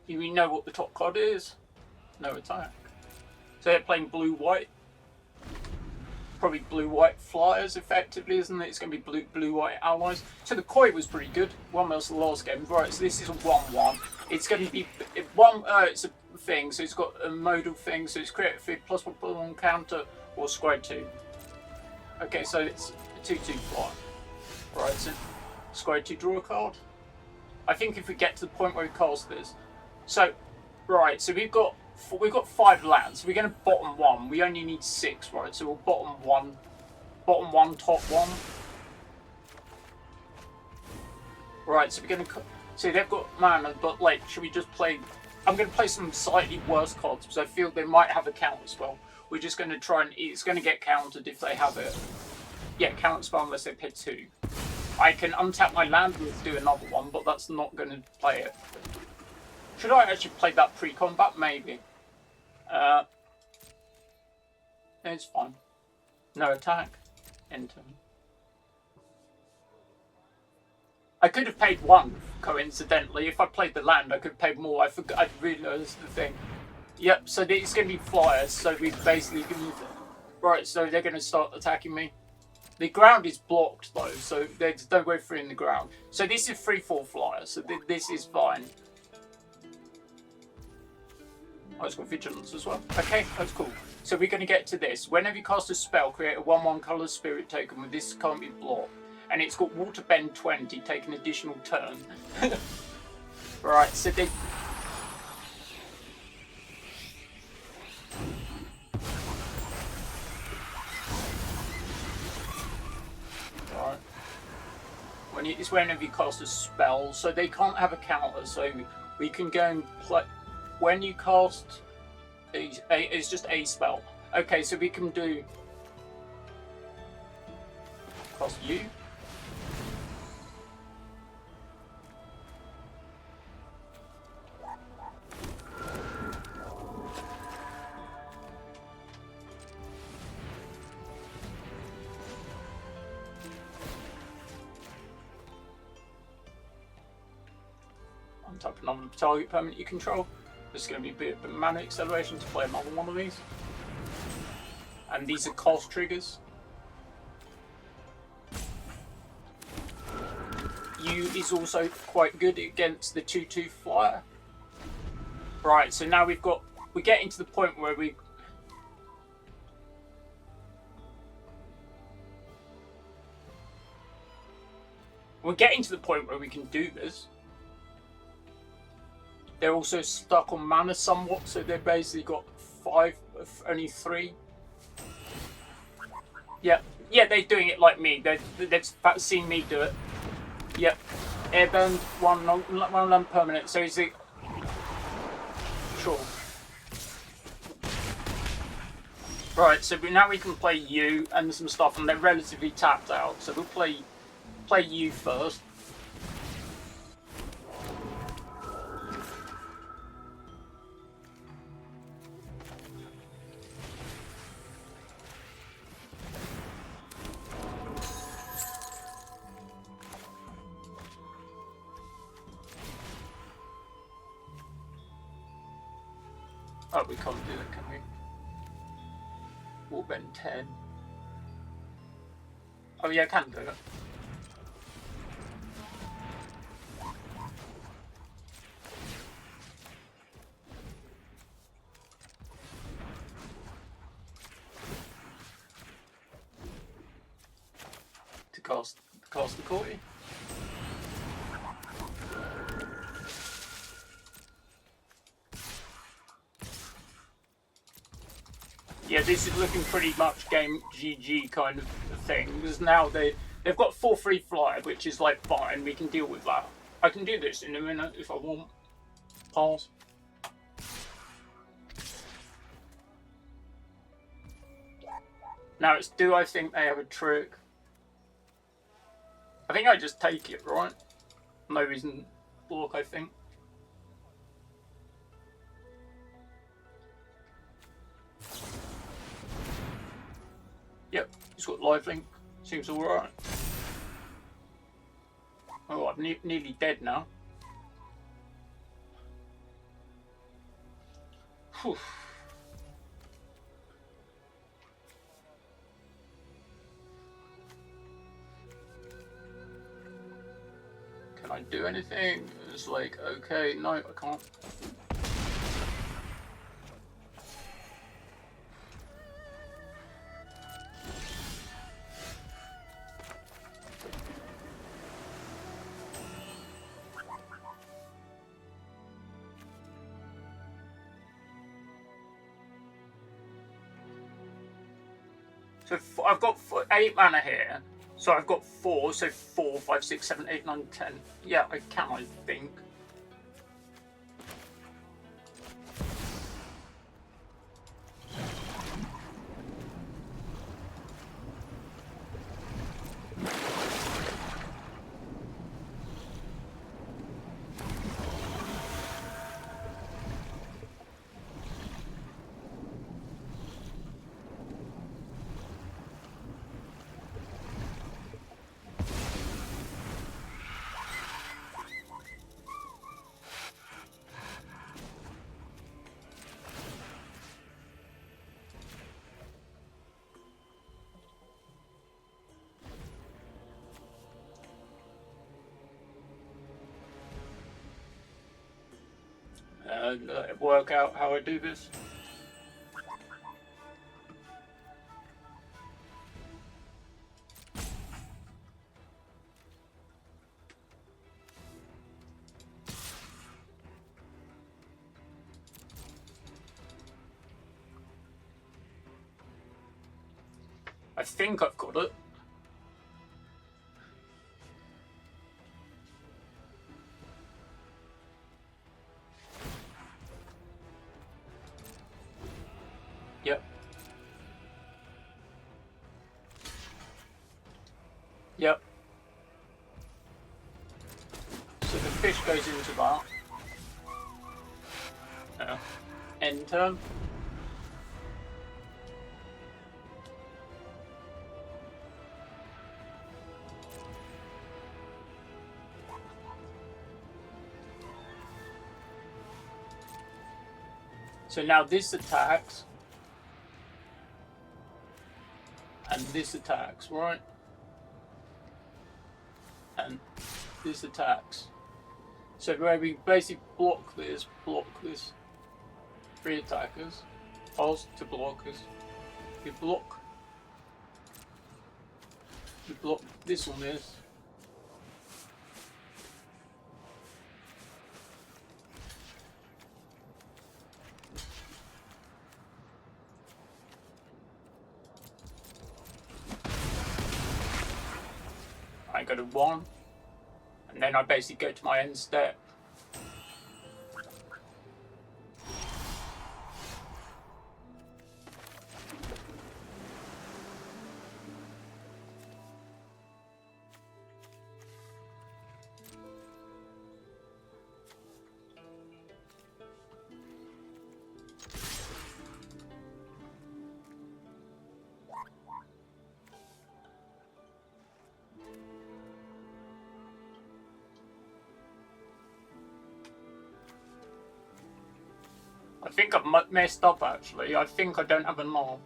know what the top card is. No attack. So they're playing blue-white. Probably blue-white flyers, effectively, isn't it? It's going to be blue-white allies. So the Koi was pretty good. One was the last game. Right, so this is a 1/1. It's going to be it's a thing, so it's got a modal thing. So it's create a +1/+1 counter or scry 2. Okay, so it's a 2/2 fly. Right, so scry 2, draw a card. I think if we get to the point where we cast this, so right, so we've got 5 lands. We're going to bottom 1. We only need 6, right? So we'll bottom 1, top 1. Right, so we're going to. So they've got mana, but like, should we just play? I'm going to play some slightly worse cards because I feel they might have a counter spell. We're just going to try and it's going to get countered if they have it. Yeah, counter spell unless they pay 2. I can untap my land and do another one, but that's not going to play it. Should I actually play that pre-combat? Maybe. It's fine. No attack. Enter. I could have paid 1, coincidentally. If I played the land, I could have paid more. I forgot. I realised the thing. Yep, so it's going to be flyers. So we've basically given. Right, so they're going to start attacking me. The ground is blocked though, so there's no way through in the ground. So this is 3/4 flyers, so this is fine. Oh, it's got vigilance as well. Okay, that's cool. So we're going to get to this. Whenever you cast a spell, create a 1/1 colour spirit token with this can't be blocked. And it's got waterbend 20, take an additional turn. Right, so they. It's whenever you cast a spell, so they can't have a counter. So we can go and play when you cast. It's just a spell. Okay, so we can do cast you. Type another target permanent you control. There's going to be a bit of mana acceleration to play another one of these. And these are cost triggers. U is also quite good against the 2/2 flyer. Right, so now we're getting to the point where we're getting to the point where we can do this. They're also stuck on mana somewhat, so they've basically got 5, only 3. Yeah, they're doing it like me. They've seen me do it. Yep, Airbend, one land permanent. So is it? Sure. Right, so now we can play you and some stuff, and they're relatively tapped out. So we'll play you first. Oh, we can't do it, can we? Waterbend 10. Oh yeah, I can do it. cast the Koi. Yeah, this is looking pretty much game GG kind of thing, because now they've got 4-3 fly, which is like fine, we can deal with that. I can do this in a minute if I want. Pass. Now it's, do I think they have a trick? I think I just take it, right? No reason block, I think. Yep, he's got lifelink. Seems alright. Oh, I'm nearly dead now. Whew. Can I do anything? It's like, okay, no, I can't. So I've got 8 mana here. So I've got 4, so 4, 5, 6, 7, 8, 9, 10. Yeah, I can, I think. Work out how I do this. I think I've got it. Yep. Yep. So the fish goes into that. End turn. So now this attacks. And this attacks, right? And this attacks. So where we basically block this. 3 attackers. Pulse to blockers. We block this on this. I go to 1, and then I basically go to my end step. I think I've messed up actually. I think I don't have a knob.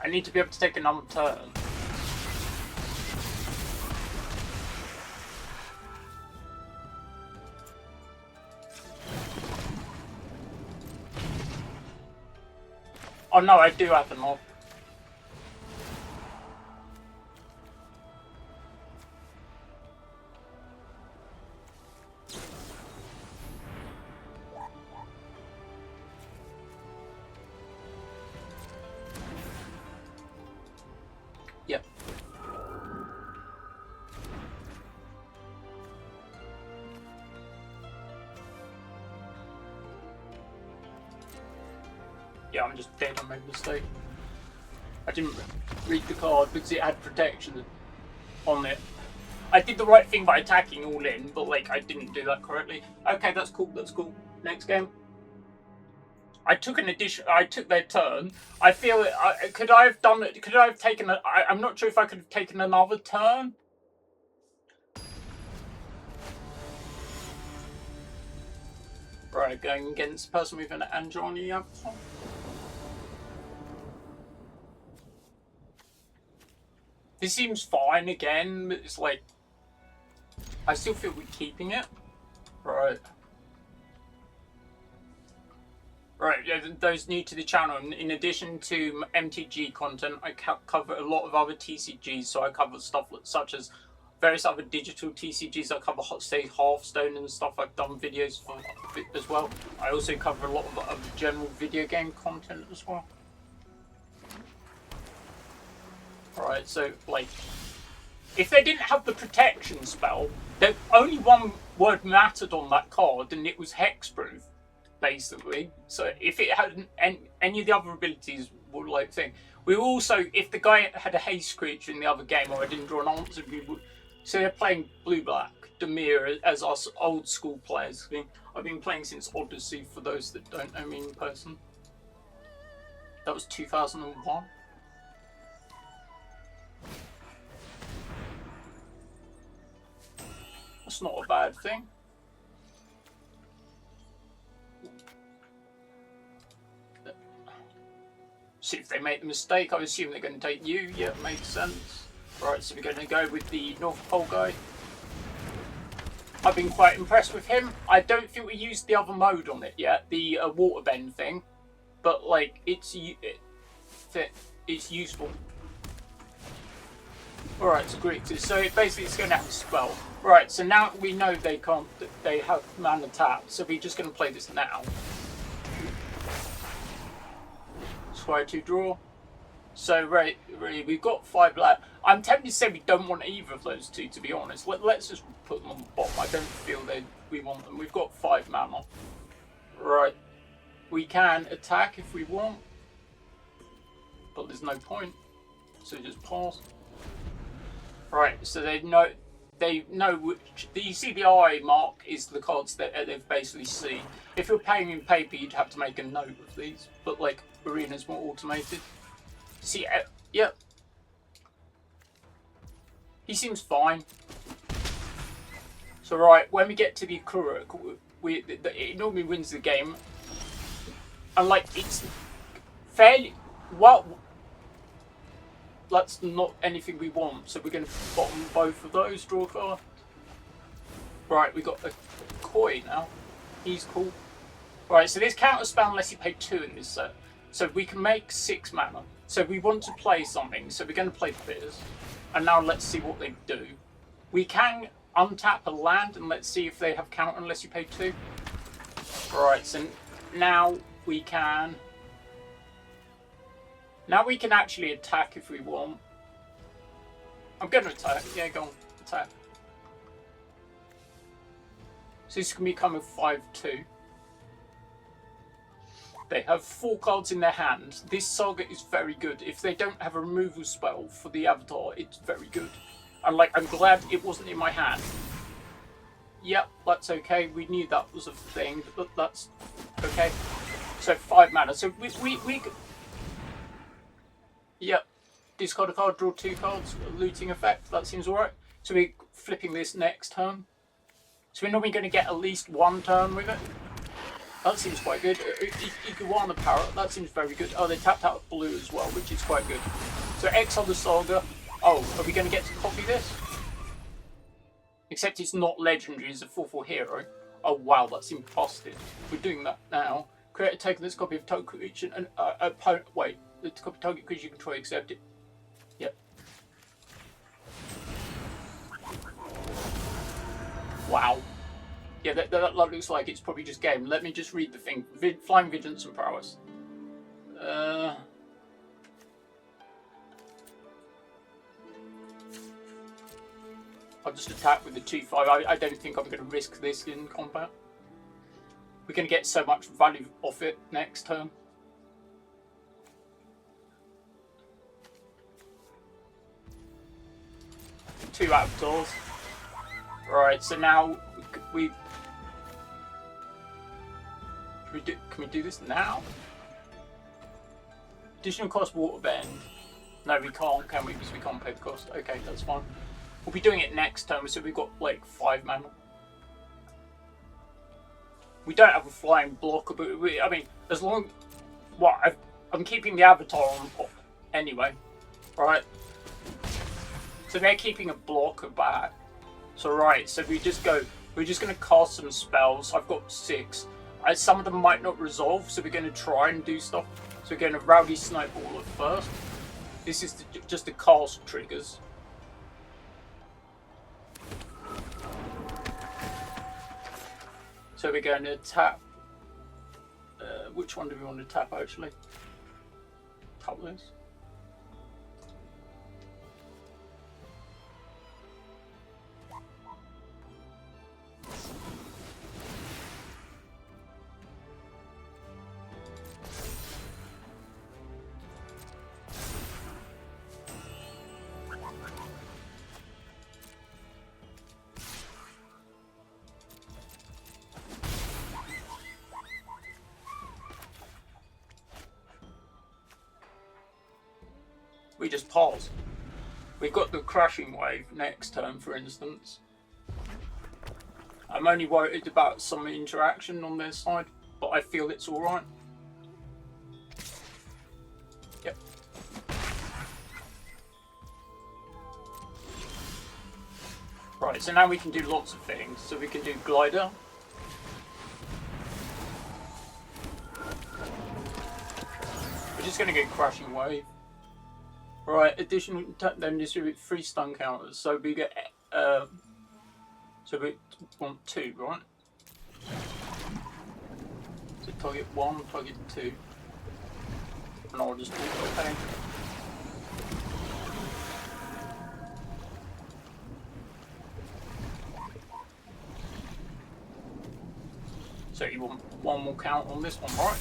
I need to be able to take another turn. Oh no, I do have an off. Yep. Yeah, I'm just dead. I made a mistake. I didn't read the card because it had protection on it. I did the right thing by attacking all in, but like I didn't do that correctly. Okay, that's cool. That's cool. Next game. I took an addition. I took their turn. I feel could I have done it? Could I have taken? I'm not sure if I could have taken another turn. Right, going against the person with an Anjani avatar. This seems fine again, but it's like I still feel we're keeping it. Right. Right, those new to the channel, in addition to MTG content, I cover a lot of other TCGs, so I cover stuff such as various other digital TCGs. I cover, say, Hearthstone and stuff. I've done videos for as well. I also cover a lot of other general video game content as well. Alright, so, like, if they didn't have the protection spell, only one word mattered on that card, and it was hexproof. Basically, so if it had any of the other abilities, would like thing. We also, if the guy had a haste creature in the other game, or I didn't draw an answer, we would. So they're playing blue-black Demir as us old school players. I've been playing since Odyssey. For those that don't know me in person, that was 2001. That's not a bad thing. See if they make the mistake. I assume they're going to take you. Yeah, makes sense. Right, so we're going to go with the North Pole guy. I've been quite impressed with him. I don't think we used the other mode on it yet, the waterbend thing, but like it's useful. Alright, so great. So basically it's going to have a spell. Right, so now we know they can't. They have mana tap, so we're just going to play this now. Try to draw. So right, we've got 5 black. I'm tempted to say we don't want either of those two, to be honest. Let's just put them on the bottom. I don't feel we want them. We've got 5 mana. Right. We can attack if we want, but there's no point. So just pass. Right. So they know which. You see the eye mark is the cards that they've basically seen. If you're paying in paper, you'd have to make a note of these. But like Arena's more automated. See, yep. He seems fine. So right, when we get to the Akura, it normally wins the game. And like, it's fairly, well, that's not anything we want. So we're going to bottom both of those, draw a card. Right, we got a Koi now. He's cool. Right, so there's counter spell unless you pay 2 in this set. So we can make 6 mana. So we want to play something. So we're going to play Fizz. And now let's see what they do. We can untap a land and let's see if they have counter unless you pay 2. Right, so now we can... Now we can actually attack if we want. I'm going to attack. Yeah, go on. Attack. So this can become a 5-2. They have 4 cards in their hand. This saga is very good. If they don't have a removal spell for the avatar, it's very good. And like, I'm glad it wasn't in my hand. Yep, that's okay. We knew that was a thing, but that's okay. So 5 mana. So we yep. Discard a card, draw 2 cards. Looting effect. That seems alright. So we're flipping this next turn. So we're normally going to get at least 1 turn with it. That seems quite good. Iguana Parrot, that seems very good. Oh, they tapped out blue as well, which is quite good. So exile the Saga. Oh, are we going to get to copy this? Except it's not legendary, it's a 4/4 hero. Oh wow, that seems busted. We're doing that now. Create a token that's a copy of target creature and opponent. Wait, the copy of target creature you control. Accept it. Yep. Wow. Yeah, that looks like it's probably just game. Let me just read the thing. Flying Vigilance and Prowess. I'll just attack with the 2/5. I don't think I'm going to risk this in combat. We're going to get so much value off it next turn. Two avatars. Right, so now can we do this now? Additional cost waterbend. No, we can't, can we? Because we can't pay the cost. Okay, that's fine. We'll be doing it next turn, so we've got like 5 mana. We don't have a flying blocker, but I mean, as long... Well, I'm keeping the avatar on anyway. Right? So they're keeping a blocker back. So right, so we're just going to cast some spells. I've got 6. Some of them might not resolve, so we're going to try and do stuff. So we're going to Rowdy Snowball at first. This is just the cast triggers. So we're going to tap. Which one do we want to tap actually? Tap this. We just pause. We've got the crashing wave next turn, for instance. I'm only worried about some interaction on their side, but I feel it's alright. Yep. Right, so now we can do lots of things. So we can do glider. We're just going to get crashing wave. Right, additional then distribute 3 stun counters. So we get so we want 2, right? So target 1, target 2. And I'll just do okay. So you want 1 more count on this one, right?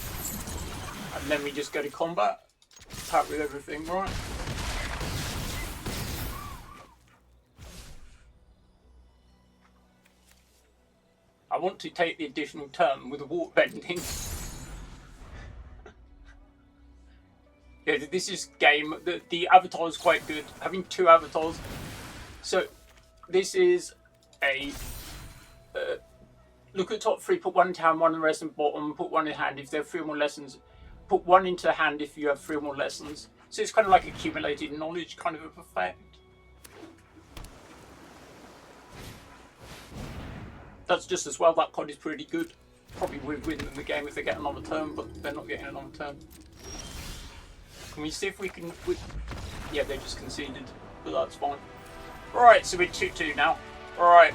And then we just go to combat. Attack with everything, right? I want to take the additional turn with the water bending. Yeah, this is game. The avatar is quite good. Having 2 avatars. So this is a look at top 3. Put 1 into hand, 1 in the rest, and bottom. Put 1 in hand if there are 3 or more lessons. Put 1 into the hand if you have 3 or more lessons. So it's kind of like accumulated knowledge kind of effect. That's just as well. That card is pretty good. Probably would win the game if they get another turn, but they're not getting another turn. Can we see if we can... Yeah, they just conceded, but that's fine. Right, so we're 2-2 now. Alright.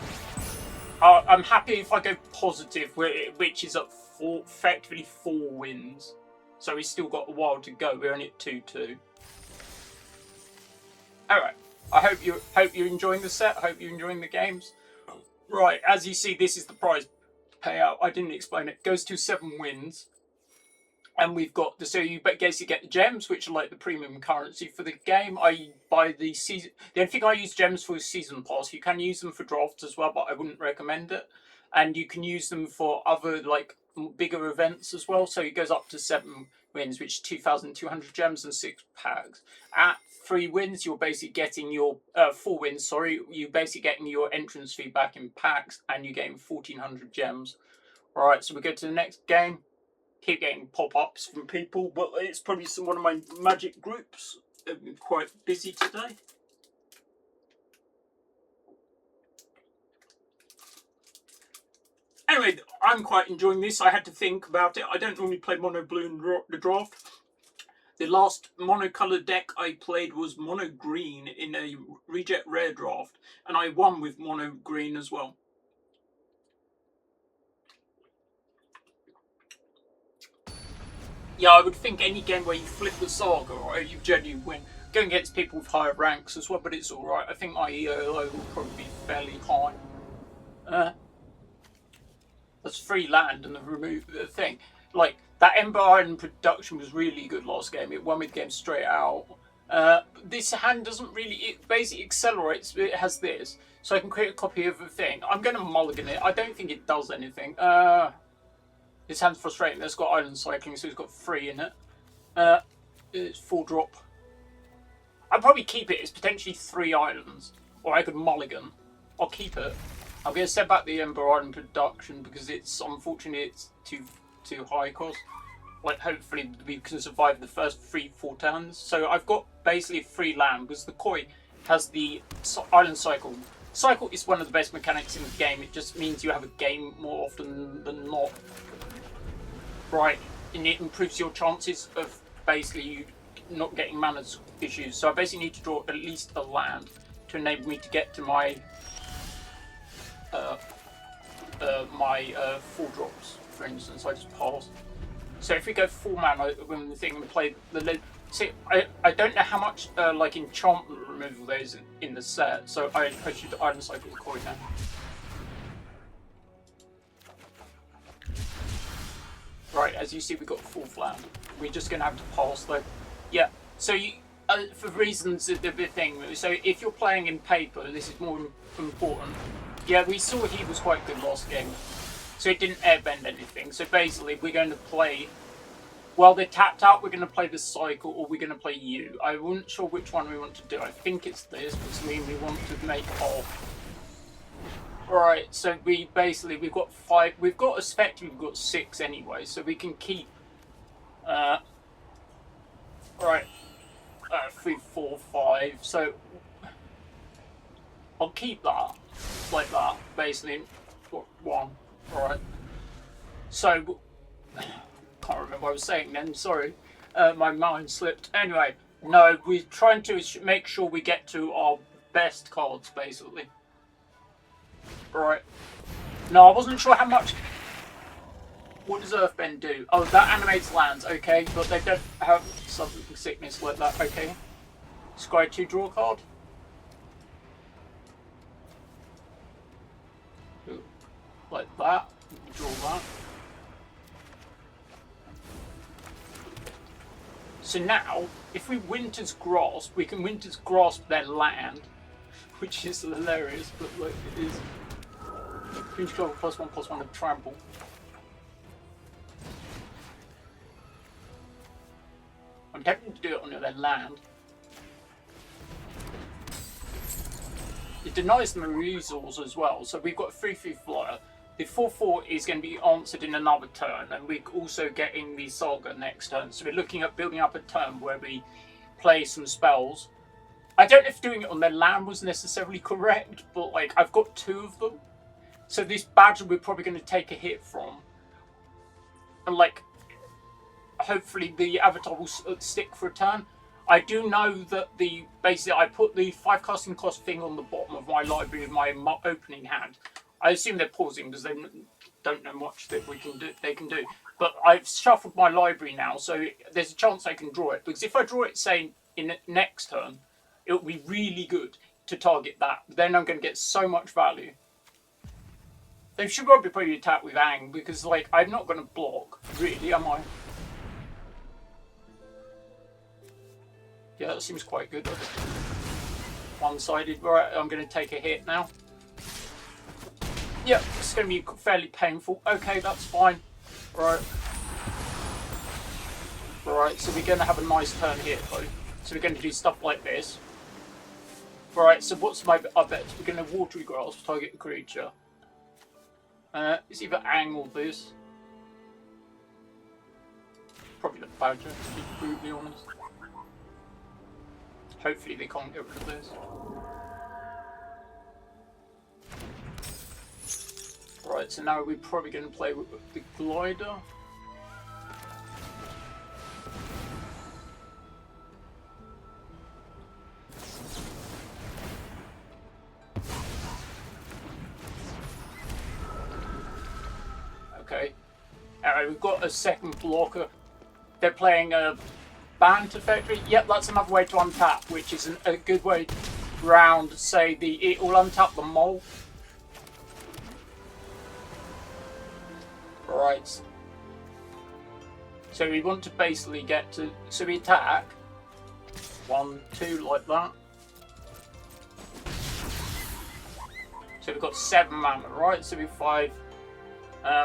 I'm happy if I go positive, which is at effectively 4 wins. So we've still got a while to go. We're only at 2-2. Alright. I hope you're enjoying the set. I hope you're enjoying the games. Right, as you see, this is the prize payout. I didn't explain it. It goes to 7 wins. And we've got so you basically get the gems, which are like the premium currency for the game. I buy the season. The only thing I use gems for is season pass. You can use them for drafts as well, but I wouldn't recommend it. And you can use them for other like bigger events as well. So it goes up to 7 wins, which is 2,200 gems and 6 packs. At 3 wins, you're basically getting your 4 wins. Sorry, you're basically getting your entrance fee back in packs, and you're getting 1,400 gems. All right, so we go to the next game. Keep getting pop-ups from people, but it's probably one of my magic groups. They've been quite busy today. Anyway, I'm quite enjoying this. I had to think about it. I don't normally play mono blue in the draft. The last mono-coloured deck I played was mono green in a reject rare draft, and I won with mono green as well. Yeah, I would think any game where you flip the saga, or you genuinely win. Going against people with higher ranks as well, but it's alright. I think my ELO will probably be fairly high. That's free land and the thing. Like, that Ember Island production was really good last game. It won me the game straight out. This hand doesn't really, it basically accelerates, it has this. So I can create a copy of the thing. I'm going to mulligan it. I don't think it does anything. This hand's frustrating. It's got island cycling, so it's got 3 in it. It's 4-drop. I'd probably keep it. It's potentially 3 islands. Or I could mulligan. I'll keep it. I'm going to set back the Ember Island production because it's, unfortunately, it's too high cost. Like, hopefully we can survive the first 3-4 turns. So I've got basically a free land because the Koi has the island cycle. Cycle is one of the best mechanics in the game. It just means you have a game more often than not. Right, and it improves your chances of basically you not getting mana issues. So I basically need to draw at least a land to enable me to get to my 4 drops, for instance. I just pass. So if we go 4 mana when the thing and play the see, I don't know how much like enchantment removal there is in the set, so I should island cycle the Koi now. Right, as you see, we got 4th land. We're just going to have to pass though. Yeah, so you, for reasons of the thing, so if you're playing in paper, this is more important. Yeah, we saw he was quite good last game. So it didn't airbend anything. So basically, we're going to play, while they're tapped out, we're going to play the cycle, or we're going to play you. I wasn't sure which one we want to do. I think it's this, which means we want to make off. Right, so we've got 5, we've got effectively, we've got 6 anyway, so we can keep, right, 3, 4, 5, so I'll keep that, like that, basically, 1, right, so, can't remember what I was saying then, sorry, my mind slipped. Anyway, no, we're trying to make sure we get to our best cards, basically. Right. No, I wasn't sure how much. What does Earthbend do? Oh, that animates lands, okay, but they don't have something sickness like that, okay. Scry 2, draw a card. Like that. Draw that. So now, if we Winter's Grasp, we can Winter's Grasp their land, which is hilarious, but like it is. Huge control +1/+1 of trample. I'm tempted to do it on their land. It denies them a resource as well, so we've got a 3/3 flyer. The 4/4 is going to be answered in another turn, and we're also getting the Saga next turn. So we're looking at building up a turn where we play some spells. I don't know if doing it on their land was necessarily correct, but like I've got 2 of them. So this badger we're probably going to take a hit from. And like, hopefully the avatar will stick for a turn. I do know that basically I put the 5 casting cost thing on the bottom of my library of my opening hand. I assume they're pausing because they don't know much that they can do. But I've shuffled my library now, so there's a chance I can draw it. Because if I draw it, say, in next turn, it will be really good to target that. Then I'm going to get so much value. They should probably attack with Ang, because, like, I'm not going to block, really, am I? Yeah, that seems quite good. One-sided. Right, I'm going to take a hit now. Yep, it's going to be fairly painful. Okay, that's fine. Right. Right, so we're going to have a nice turn here, though. So we're going to do stuff like this. Right, so what's my... I bet we're going to Watery Grasp, target the creature. It's either Ang or this. Probably the badger, to be brutally honest. Hopefully they can't get rid of this. Right, so now we're probably going to play with the glider. Okay. Alright, we've got a second blocker. They're playing a Banter Factory. Yep, that's another way to untap, which is a good way round, say, it will untap the mole. Right. So we want to basically get to, so we attack 1, 2 like that. So we've got 7 mana, right? So we've 5.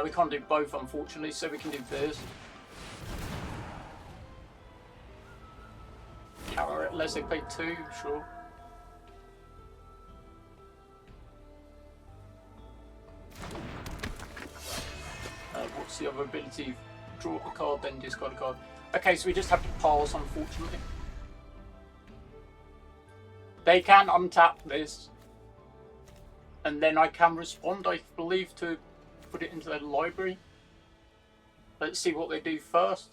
We can't do both, unfortunately, so we can do this. Counter it, unless they play 2, sure. What's the other ability? Draw a card, then discard a card. Okay, so we just have to pass, unfortunately. They can untap this. And then I can respond, I believe, to put it into their library. Let's see what they do first.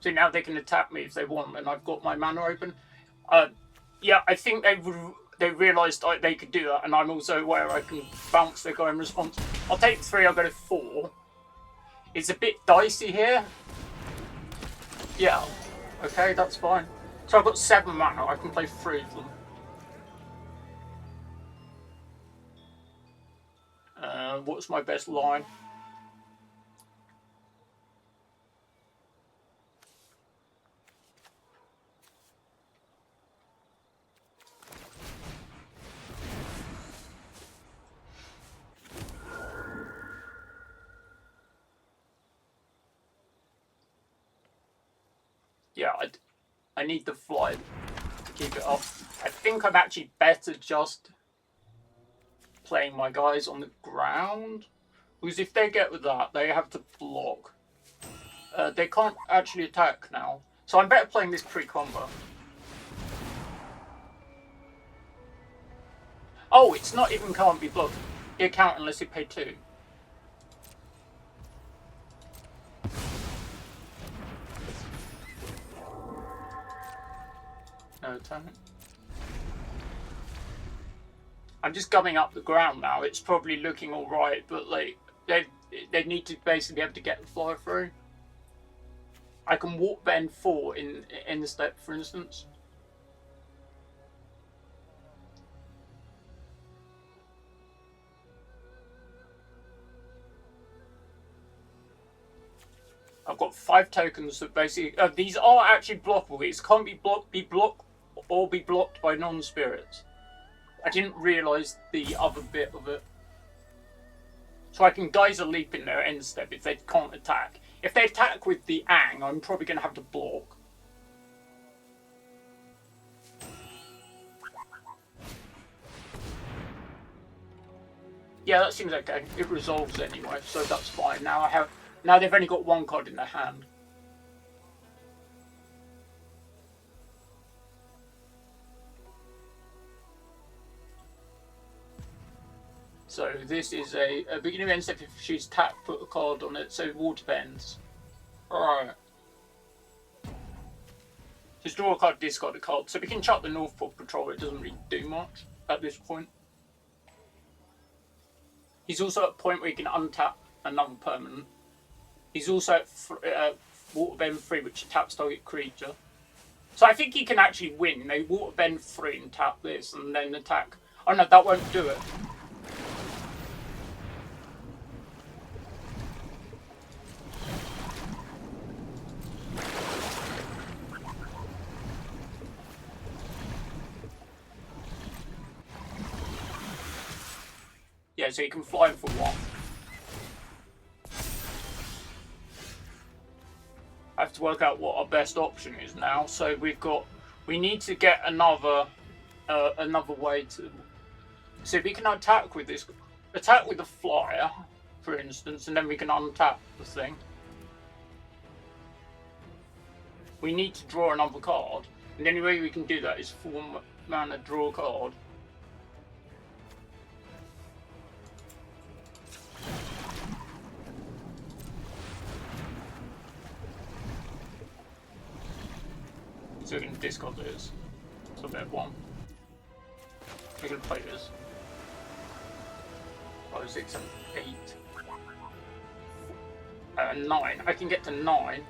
So now they can attack me if they want, and I've got my mana open. Yeah, I think they realised they could do that, and I'm also aware I can bounce their guy in response. I'll take 3, I'll go to 4. It's a bit dicey here. Yeah, okay, that's fine. So I've got 7 mana, I can play 3 of them. What's my best line? Yeah, I need the fly to keep it up. I think I'm actually better just playing my guys on the ground. Because if they get with that, they have to block. They can't actually attack now. So I'm better playing this pre-combo. Oh, it's not even can't be blocked. It can't unless you pay 2. No attack. I'm just gumming up the ground now. It's probably looking all right, but like they need to basically be able to get the fly through. I can waterbend 4 in the step, for instance. I've got 5 tokens that basically these are actually blockable. These can't be blocked by non-spirits. I didn't realise the other bit of it. So I can Geyser Leap in their end step if they can't attack. If they attack with the Ang, I'm probably going to have to block. Yeah, that seems okay. It resolves anyway, so that's fine. Now they've only got 1 card in their hand. So this is a beginning of end step. If she's tapped, put a card on it. So waterbends. Alright. Just draw a card, discard a card. So we can chuck the North Pole Patrol. It doesn't really do much at this point. He's also at a point where he can untap another permanent. He's also at waterbend 3, which taps target creature. So I think he can actually win. They waterbend 3 and tap this, and then attack. Oh no, that won't do it. Yeah, so you can fly him for 1. I have to work out what our best option is now. So we need to get another way to. So we can attack with this, attack with the flyer, for instance, and then we can untap the thing. We need to draw another card, and the only way we can do that is 4 mana, draw a card. So we're going to discard this. So we have 1. We're going to play this. 5, 6, 7, 8. 9. I can get to 9.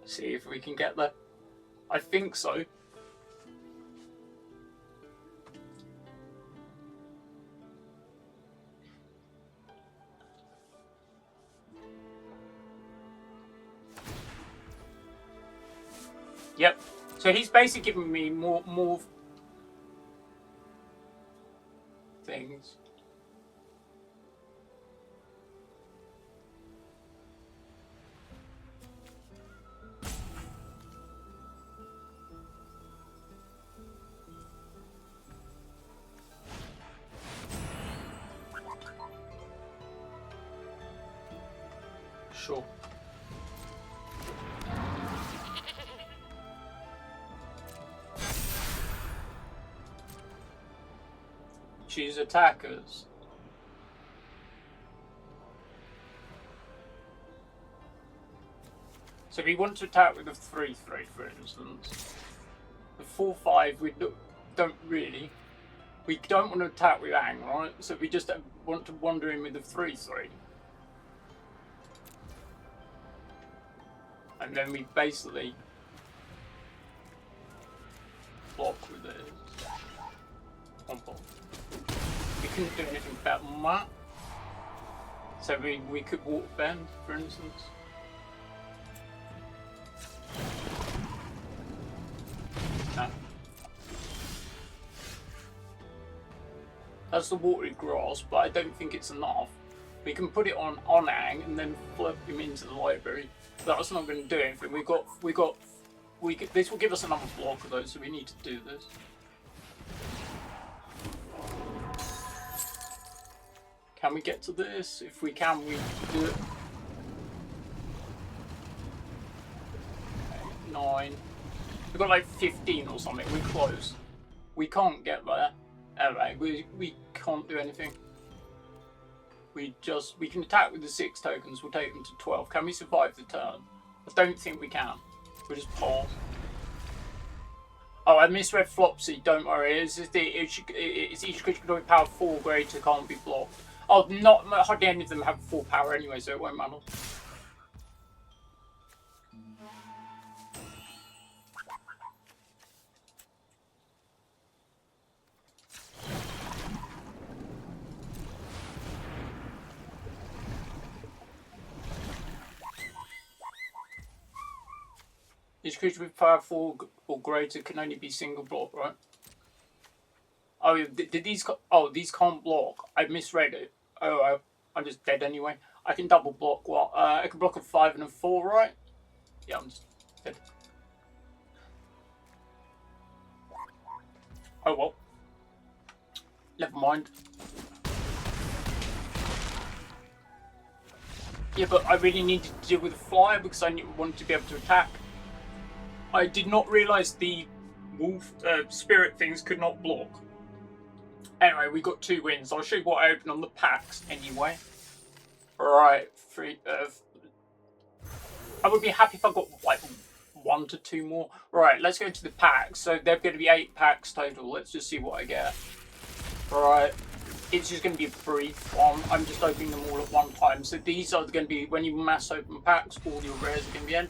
See if we can get there. I think so. Yep. So he's basically giving me more things. Sure. Choose attackers. So we want to attack with a 3/3, for instance. The 4/5 we don't really. We don't want to attack with Ang, right? So we just want to wander in with a 3/3. And then we basically block with this. One block. We couldn't do anything better than that. So we could waterbend, for instance. No. That's the watery grass, but I don't think it's enough. We can put it on Ang and then flip him into the library. That's not going to do anything. This will give us another block of those, so we need to do this. Can we get to this? If we can, we do it. 8, 9. We've got like 15 or something. We're close. We can't get there. Alright, we can't do anything. We can attack with the 6 tokens. We'll take them to 12. Can we survive the turn? I don't think we can. We'll just pause. Oh, I misread Flopsy. Don't worry. It's each creature with power 4 greater can't be blocked. Oh, not hardly any of them have 4 power anyway, so it won't matter. Each creature with power 4 or greater can only be single block, right? Oh, did these? Oh, these can't block. I misread it. Oh, I'm just dead anyway. I can double block. What? I can block a 5 and a 4, right? Yeah, I'm just dead. Oh well. Never mind. Yeah, but I really needed to deal with a flyer because I wanted to be able to attack. I did not realise the wolf spirit things could not block. Anyway, we got 2 wins. I'll show you what I opened on the packs anyway. Right, I would be happy if I got like 1 to 2 more. Right, let's go to the packs. So there are going to be 8 packs total. Let's just see what I get. Right, it's just going to be a brief one. I'm just opening them all at one time. So these are going to be, when you mass open packs, all your rares are going to be in.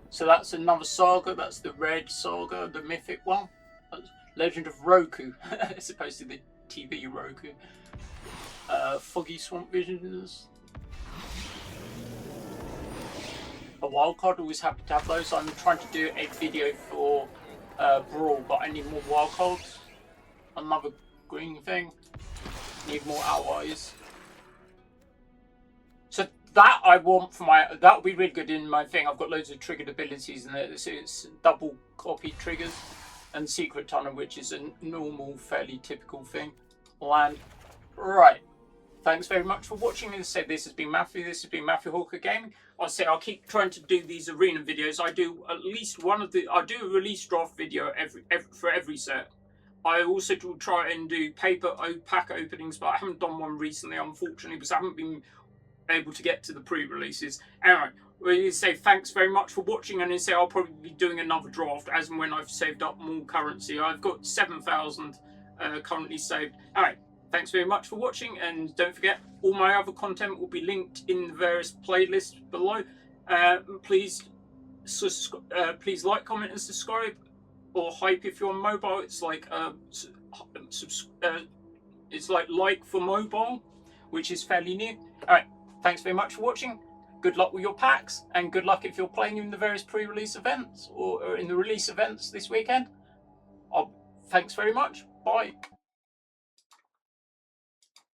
So that's another saga. That's the red saga, the mythic one. That's Legend of Roku, as opposed to the TV Roku. Foggy Swamp Visions. A wildcard, always happy to have those. I'm trying to do a video for Brawl, but I need more wildcards. Another green thing. Need more allies. So that I want for my, that would be really good in my thing. I've got loads of triggered abilities in there. So it's double copy triggers and Secret Tunnel, which is a normal, fairly typical thing. Land. Right. Thanks very much for watching. As I said, this has been Matthew. This has been Matthew Hawker Gaming. I'll keep trying to do these arena videos. I do at least I do a release draft video for every set. I also will try and do pack openings, but I haven't done one recently, unfortunately, because I haven't been able to get to the pre-releases. Anyway, we say thanks very much for watching, and I'll probably be doing another draft as and when I've saved up more currency. I've got 7,000 currently saved. Alright, thanks very much for watching, and don't forget, all my other content will be linked in the various playlists below. Please like, comment, and subscribe. Or hype if you're on mobile. It's like like for mobile, which is fairly new. Alright, thanks very much for watching. Good luck with your packs, and good luck if you're playing in the various pre-release events or in the release events this weekend. Thanks very much. Bye.